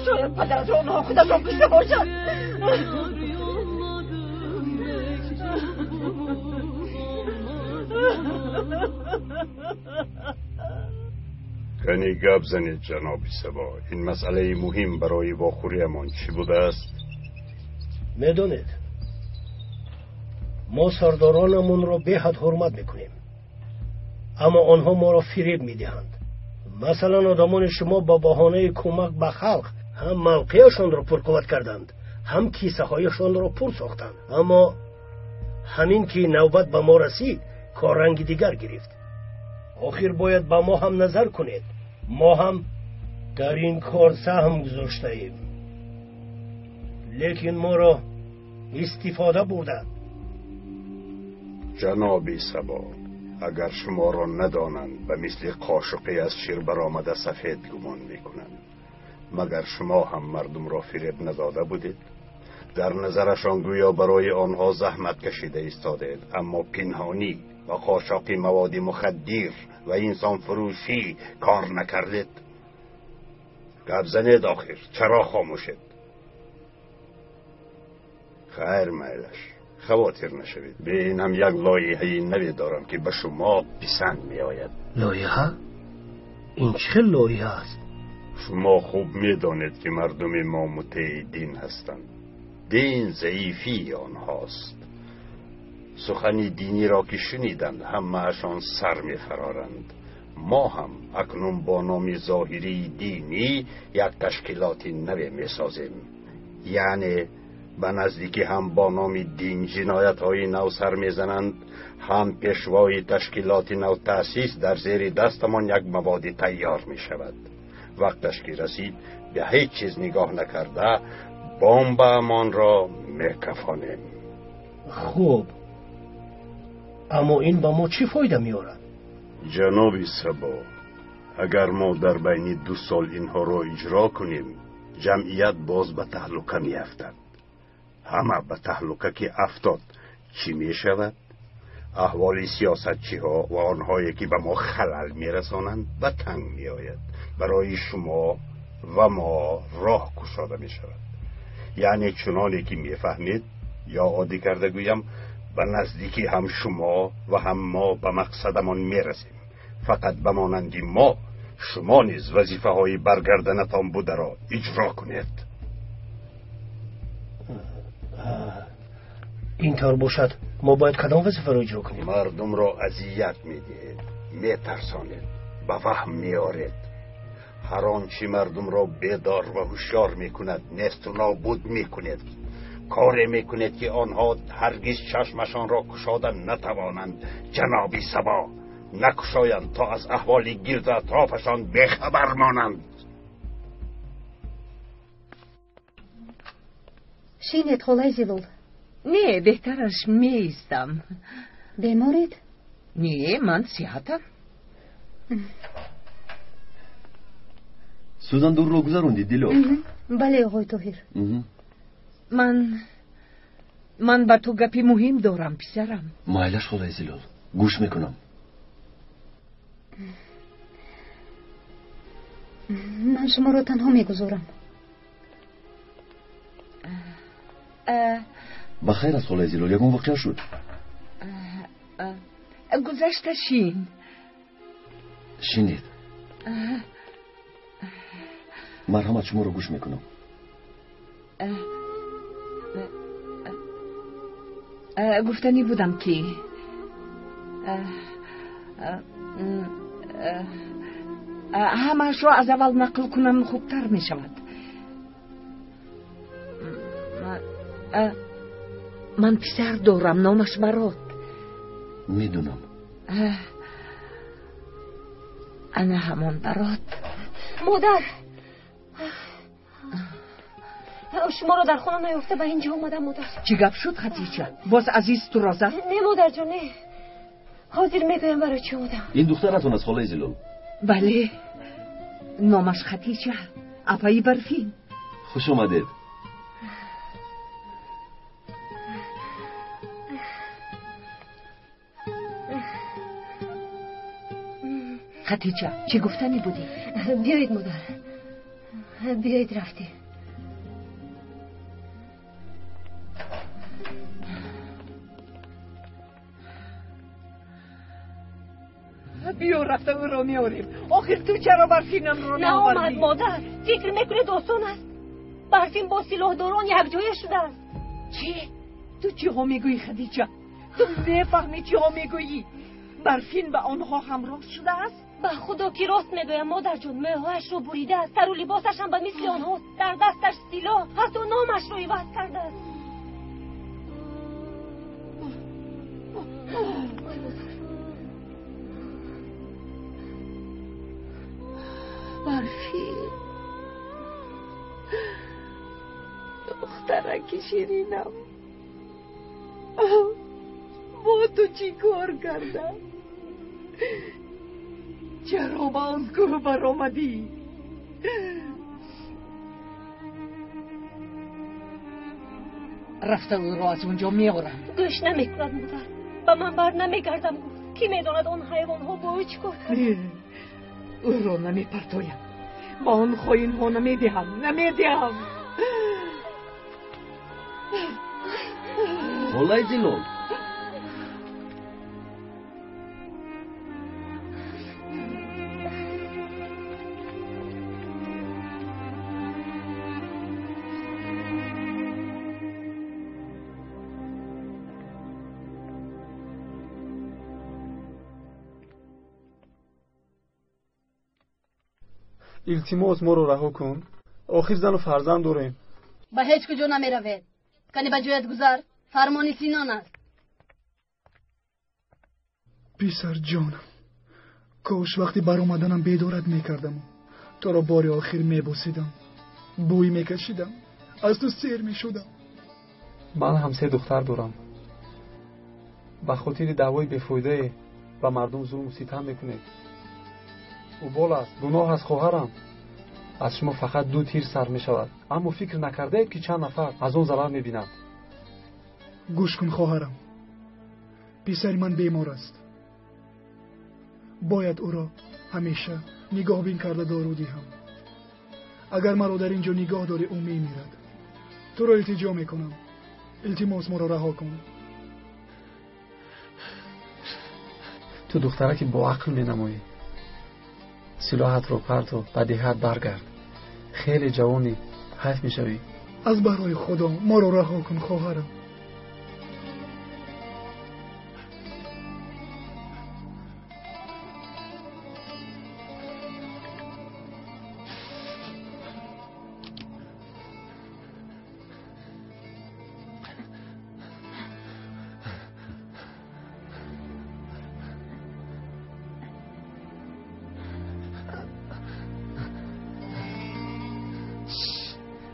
شاید پدرت آنها خودشان کشته باشد. کنی گپ زنید جناب سبا. این مسئله مهم برای واخوریمان چی بوده است؟ میدونید ما سردارانمون را به حد حرمت میکنیم، اما آنها ما را فریب میدهند. مثلا آدمان شما با بهانه کمک به خلق هم موقعشان را پرقوت کردند، هم کیسه هایشان را پر ساختند، اما همین که نوبت به ما رسید کار رنگ دیگر گرفت. آخر باید به ما هم نظر کنید. ما هم در این کار سهم گذاشته ایم، لیکن ما را استفاده بردند. جناب سبا، اگر شما را ندانند به مثل قاشقی از شیر برآمده سفید گمان میکنند، مگر شما هم مردم را فریب نداده بودید؟ در نظرشان گویا برای آنها زحمت کشیده ایستادید، اما پنهانی و قاچاق مواد مخدر و انسان فروشی کار نکردید. گپ زنید آخر، چرا خاموشید؟ خیر میلش، خواطر نشوید. به این هم یک لایحه نوی دارم که به شما پسند می آید. لایحه؟ این چه لایحه است؟ شما خوب می دانید که مردم ما مطیع دین هستند. دین ضعیفی آنهاست. سخنی دینی را که شنیدند همه اشان سر می فرارند. ما هم اکنون با نام ظاهری دینی یک تشکیلات نوی می سازیم. یعنی به نزدیکی هم با نام دین جنایت های نو سر می زنند، هم پیشوای تشکیلات نو تأسیس در زیر دستمان یک مواد تیار می شود. وقتش که رسید به هیچ چیز نگاه نکرده بمب امان را می کفانیم. خوب، اما این با ما چی فایده می آورد؟ جناب سبا، اگر ما در بین 2 سال اینها را اجرا کنیم، جمعیت باز به تهلکه می افتد. همه به تهلکه که افتاد چی می شود؟ احوال سیاستچی ها و آنهایی که به ما خلل می رسانند به تنگ می آید. برای شما و ما راه گشاده می شود. یعنی چنانی که می فهمید، یا عادی کرده گویم، به نزدیکی هم شما و هم ما به مقصدمان می رسیم. فقط بمانند ما، شما نیز وظیفه های برگردنتان بوده را اجرا کنید. اینطور باشد ما باید کدام وظیفه را اجرا کنیم؟ مردم را اذیت میدهید، میترسانید، به وهم میارید. هر آنچه مردم را بیدار و هوشیار میکند نیست و نابود میکنید. کاری میکنید که آنها هرگز چشمشان را کشادن نتوانند. جنابی سبا، نکشایند تا از احوال گرد اطرافشان بخبر مانند. شینید خالای زیلول؟ نه، بهترش میستم. بیمارید؟ نه، من صحتم. سوزان دور رو گذروندی دیلو؟ بله آقای طاهر. من با تو گپی مهم دارم پسرم. مایلش خالای زیلول، گوش میکنم. من شما را تنها میگذارم. بخیر از خالای زیلول، یکم واقع شد. گذشته شین. شینید. مرحمت شما رو گوش میکنم. گفتنی بودم که همش را از اول نقل کنم خوبتر می شود. من پسر دارم، نامش برات. میدونم. انا همون برات. مادر، شما رو در خونه نیافته به اینجا اومدم. مادر چی گپ شد خدیجه؟ باز عزیز تو را زد؟ نه مادر جان، نه. حاضر میگویم برای چی اومدم. این دخترتون از خالای زیلول؟ بله، نامش خدیجه، اپایی برفین. خوش آمدید. خدیجه، چی گفتنی بودی؟ بیایید مادر، بیایید. رفتی. بیا رفته او را میاریم. آخر تو چرا برفینم رو نه آمد مادر، فکر میکنه دوستان است. برفین با سلاح داران یک جایه شده است. چی؟ تو چی ها میگویی خدیجه؟ تو نفهمی چی ها میگویی؟ برفین به آنها همراه شده است؟ به خدا که راست میگویم مادر جون، موهایش رو بریده است، سر و لباسش هم به مثل آنها، در دستش سلاح، حتی نامش رو عوض کرده است. برفین دخترک شیرینم، با تو چی کار کردم؟ چرا با از گروه بر آمدی؟ رفته او را از اونجا میارم. گوش نمیکند مادر، به من بر نمیگردم گفت. کی میداند آن حیوان ها با او چی کار کرد؟ نه، او را نمیپرتایم، با آن خواهین ها نمیدهم. خالای زیلول، التماس ما رو رها کن. آخر زن و فرزند داریم. به هیچ کجا نمی روید. کنی به جایت گذار. فرمان سینان است. پسر جانم، کاش وقتی بر اومدنم بیدارت میکردم، تو را بار آخر میبوسیدم، بوی میکشیدم، از تو سیر میشدم. من هم 3 دختر دارم. به خاطر دعوای بیفایده به مردم ظلم و ستم میکنید. او بال است، گناه از خواهرم. از شما فقط 2 تیر سر می شود، اما فکر نکرده که چند نفر از اون ضرر می بیند. گوش کن خواهرم، پسر من بیمار است. باید او را همیشه نگاه بین کرده دارو دهم. اگر مرا در اینجا نگاه داری او می میرد. تو را التجا می کنم، التماس ما را رها کن. تو دختره که با عقل می نمایی. سلاحت رو پرت و به دهت برگرد. خیلی جوانی، حیف می شوی. از برای خدا ما را رها کن خواهرم.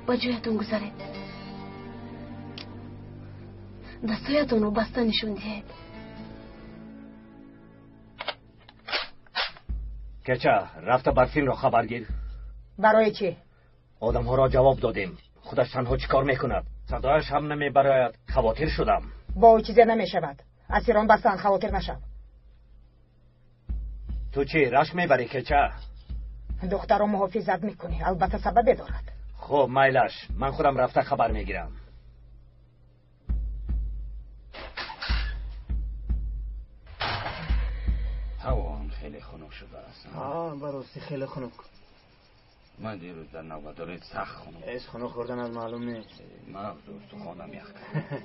با جویتون گذارید. دستایتون رو بسته نشون دهید. کچه رفته برفین را خبر گیر. برای چی؟ آدم ها را جواب دادیم. خودش تنها چی کار میکند؟ صدایش هم نمی براید. خواطر شدم. با او چیزی نمی شود. اسیران بستن، خواطر نشد. تو چی رشک میبری کچه؟ دختر رو محافظت میکنی، البته سبب دارد. خب مایلش، من خودم رفته خبر میگیرم. هوا هم خیلی خنک شده است. براستی خیلی خنک. من دیروز در نوبداری سخت خنک. ایش خنک خوردن از معلوم نیست. مغز دوست خانم یخ کرد.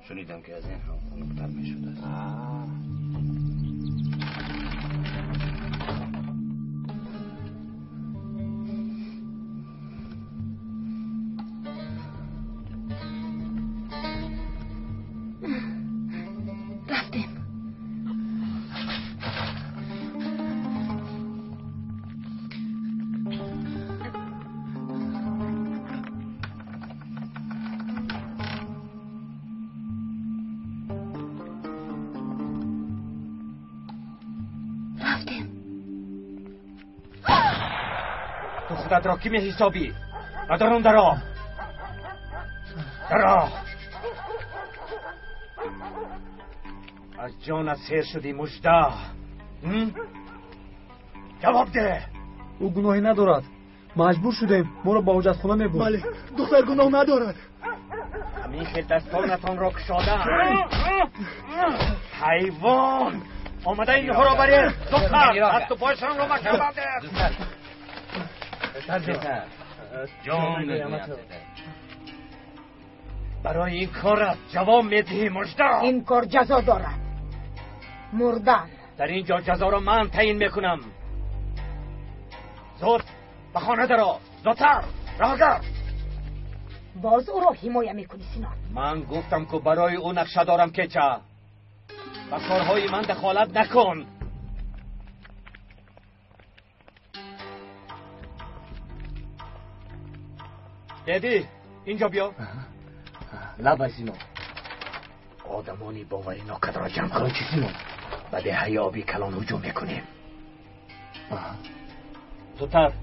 شنیدم که از این هم خنکتر می شده. خودت را کی می حسابی؟ ندارون درا از جانت سیر شدی مجده. جواب ده. او گناهی ندارد، مجبور شدیم ما را با حجت خانه میبرد. بله دختر گناه ندارد. همین خیل دستانتان را کشادم. حیوان آمده اینها را بریم. دختر از تو پایشان را مکر بنده. جان برای این کارت جواب میدهی مجده. این کار جزا دارد، مردن. در اینجا جزا را من تعیین میکنم. زود به خانه درآ، زودتر راه گرد. باز او را حمایه میکنی سینان؟ من گفتم که برای او نقشه دارم کچه. و کارهای من دخالت نکن. دیدی اینجا بیا. لبا سیمون آدمانی باوری ناکد را جمع کن. چی سیمون؟ بعد حیابی کلان هجوم میکنیم. زودتر.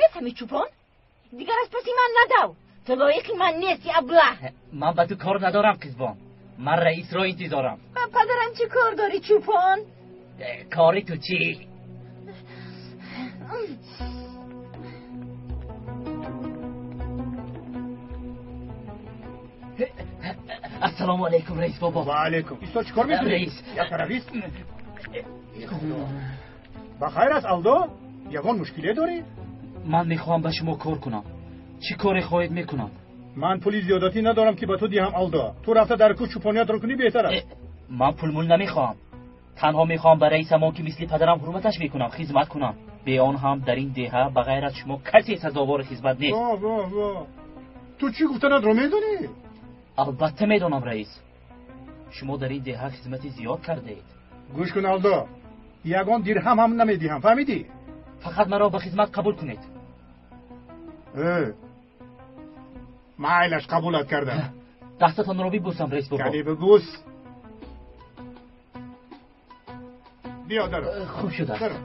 نفهمی چوپان؟ دیگر از پسی من نداو. تو لایقی من نیستی ابله. من به تو کار ندارم قزبان. من رئیس را انتظارم. من پدرم چی کار داری چوپان؟ کاری تو چی؟ السلام علیکم رئیس بابا. و علیکم. ایستا چی کار میکنی؟ رئیس. یک رئیس. بخیر است الدو؟ یگان مشکلی داری؟ من میخوام به شما کار کنم. چی کاری خواهید میکنم؟ من پولی زیادتی ندارم که به تو دیم الدو. تو رفته در کوچ چوپانیات رو کنی بهتر است. من پول مول نمیخوام. تنها میخوام برای رئیس ما که مثل پدرم حرمتش میکنم، خدمت کنم. به آن هم در این دهه بغیر از شما کسی سزاوار خدمت نیست. واه تو چی گفتنت رو میدونی؟ البته میدونم رئیس. شما در این دهه خدمتی زیاد کردید. گوش کن آلدو، یگان درهم هم نمیدیم، فهمیدی؟ فقط مرا به خدمت قبول کنید. معایلش قبولت کردم. دستتان رو ببوسم رئیس بابا. یعنی ببوس. بیا درو. خوب شده. درو.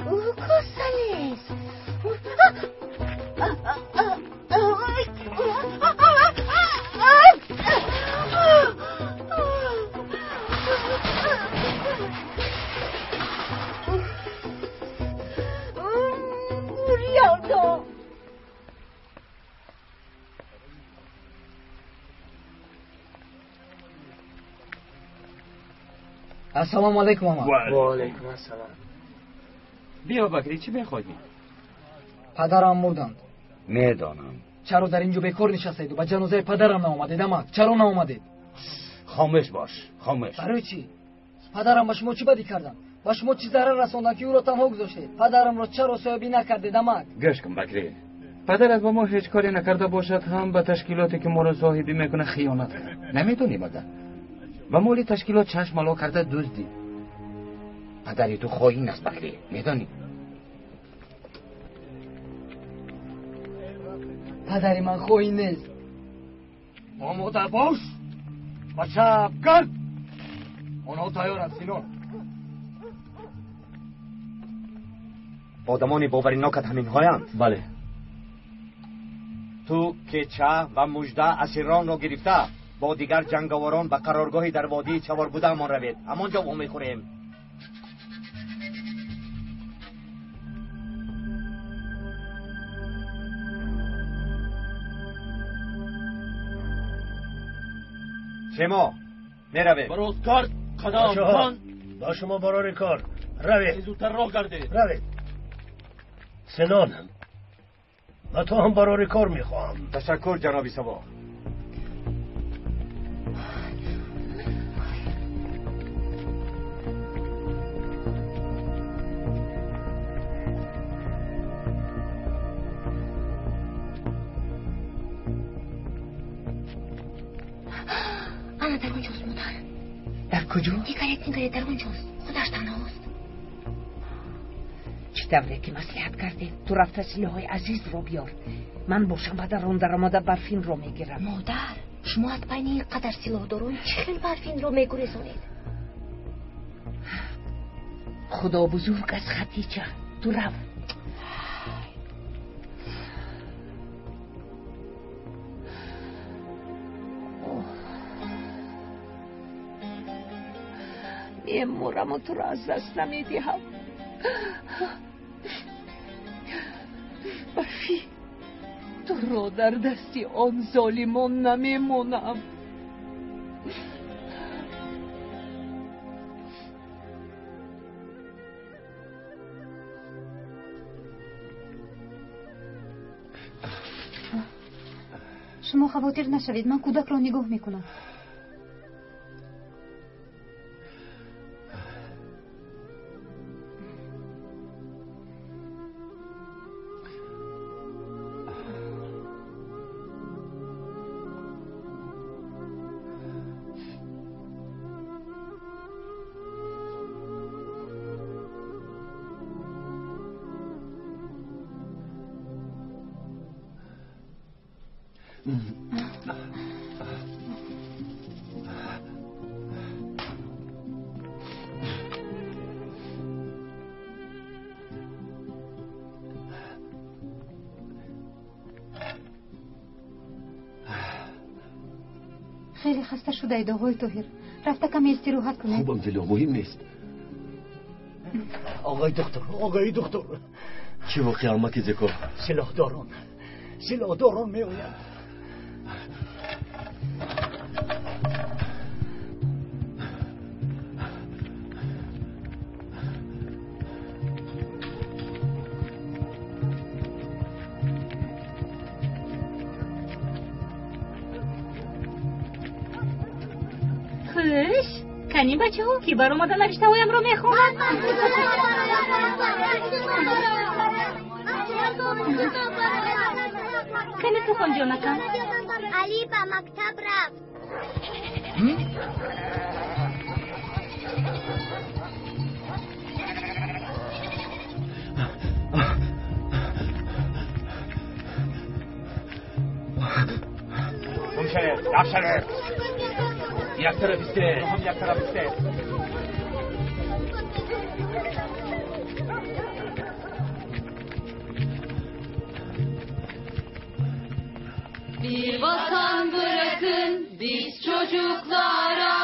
González. Muriendo. السلام علیکم ماما. و علیکم السلام. بیا بکری چی میخوایی؟ پدرم مردند. میدانم. چرا در اینجا بیکار نشستید و به جنازه پدرم ناآمدید؟ اما چرا ناآمدید؟ خاموش باش، خاموش. برای چی؟ پدرم به شما چی بدی کردن؟ به شما چی ضرر رسوندن که او را تنها گذاشتید؟ پدرم را چرا صاحبی نکردید؟ اما گوش کن بکری. پدرت با ما هیچ کاری نکرده باشد هم به تشکیلاتی که ما را صاحبی میکنه خیانت کرد. نمیدونی مادر؟ و مالی تشکیلات چشم مالا کرده دزدی. پدری تو خائن است بکری، میدانی؟ پدری من خائن نیست. آماده باش و شب گرد. آنها تیارند سینون. آدمان باوری ناکت همین هایند؟ بله. تو که چه و مژده اسیران را گرفته با دیگر جنگاوران به قرارگاهی در وادی چوار بوده امان روید. همانجا وام میخوریم. شما میروید. براز کرد قدم من با شما برای کار روید. زودتر راه گردید. روید. سنان و تو هم برای کار میخواهم. تشکر جنابی سبا. انا در اونجاست مادر. در کجا؟ دیگری در اونجاست. خودش تنهاست. چه دوره که مصلحت کردیم تو رفته سلاحای عزیز رو بیار. من باشم بعد رون در آمده برفین رو میگیرم. مادر شما از بین اینقدر سلاح دارون چه خیلی برفین رو میگریزونید؟ خدا بزرگ از خطیچه تو رو. میمورم و تو را از دست نمیدیم. برفی تو را در دستی آن ظالمان نمیمونم. شما خواطر نشوید، من کودک را نگاه میکنم. خیلی خسته شده اید آقای طاهر. رفته کمی استراحت کنید. خوبم جلو، مهم نیست. آقای دکتر چه واقعی آمد زکا؟ سلاح داران می آید. گفتنی بچه ها که بر اومدن نوشته هایم رو میخونن. کنه تو خون جانکن علی به مکتب رفت. شرف یک طرف استه هم یک طرف استه. Bir vatan bırakın biz çocuklara,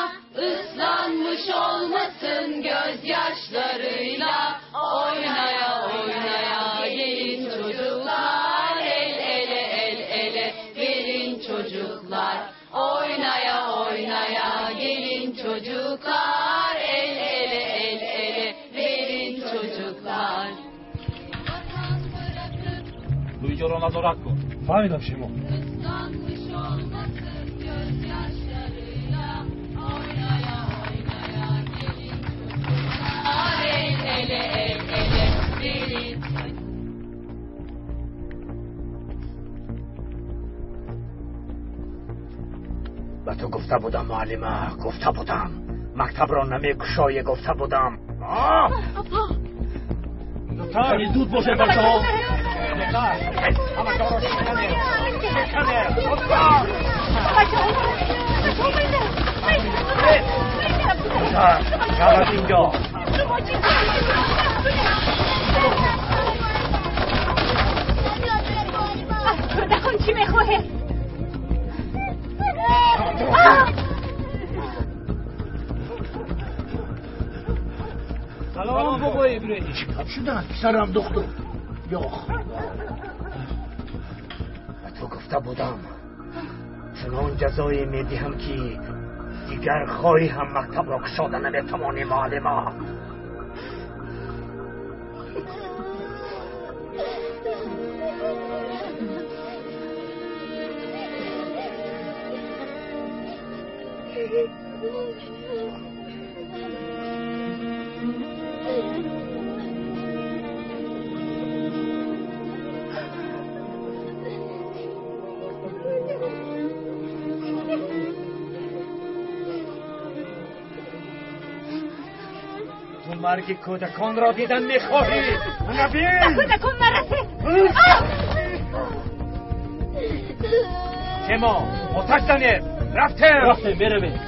ıslanmış olmasın gözyaşlarıyla. Oynaya oynaya gelin çocuklar, el ele el ele verin çocuklar. Oynaya oynaya gelin çocuklar, el ele el ele verin çocuklar. Luigi رو نظارت کن. فهمیدم شما. به تو گفته بودم معلمه، گفته بودم مکتب را نمیگشایی، گفته بودم. خیلی زود باشه بچه ها. همه جا را شکنه. شود اینجا. دکن چی میخواهی؟ سلام بابا ابراهیم. چیکار شده پسرم دختر؟ یا به تو گفته بودم چنان جزایی میدهم که دیگر خواهی هم مکتب را گشاده نمیتوانی معلمه. تو مرگ کودکان را دیدن میخواهی؟ نبین! کودکان نرسه! شما آتش زنید! رفته بره بره.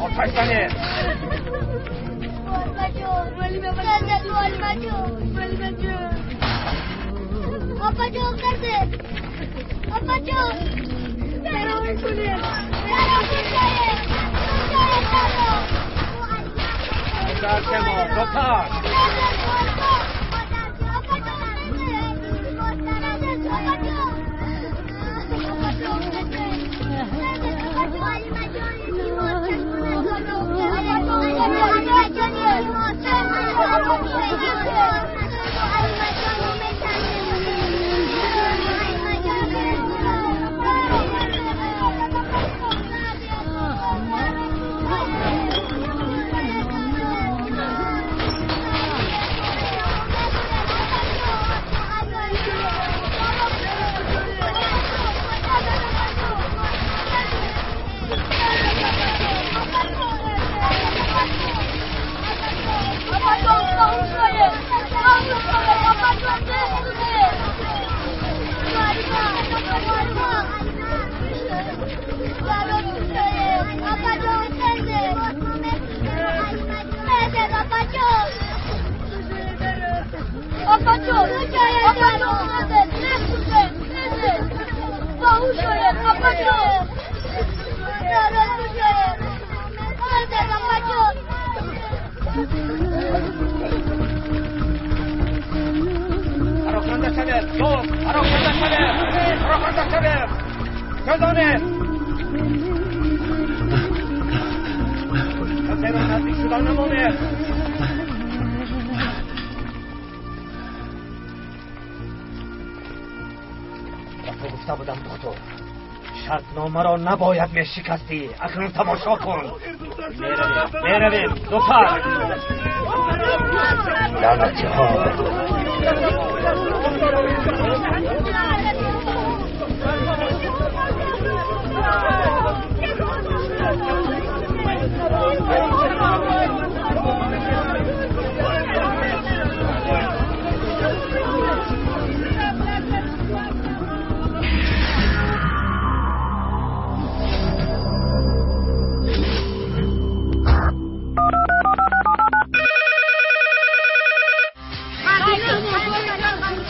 آتش زنید! آپا جان کرده! آپا جان! درام کنه! شرطنامه را نباید میشکستی. اکنون تماشا کن. میرویم زودتر. لعنتی ها.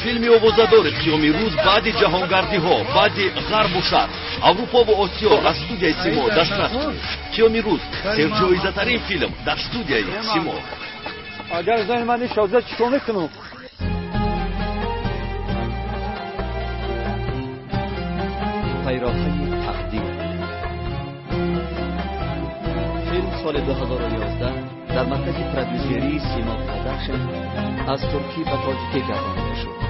فیلمی овозадори қиёми рӯз баъди ҷаҳонгардиҳо, баъди ғарбу шарқ, аврупо ва осиё аз студияи симо дастрас кунед. қиёми рӯз серҷоизатарин филм дар студияи симо. агар зани мани шоза чикор мекунам? пайроҳаи тақдир. филм соли 2011 дар маркази продюсерии Симо Продакшн аз Туркӣ ба Тоҷикӣ гардонида шуд.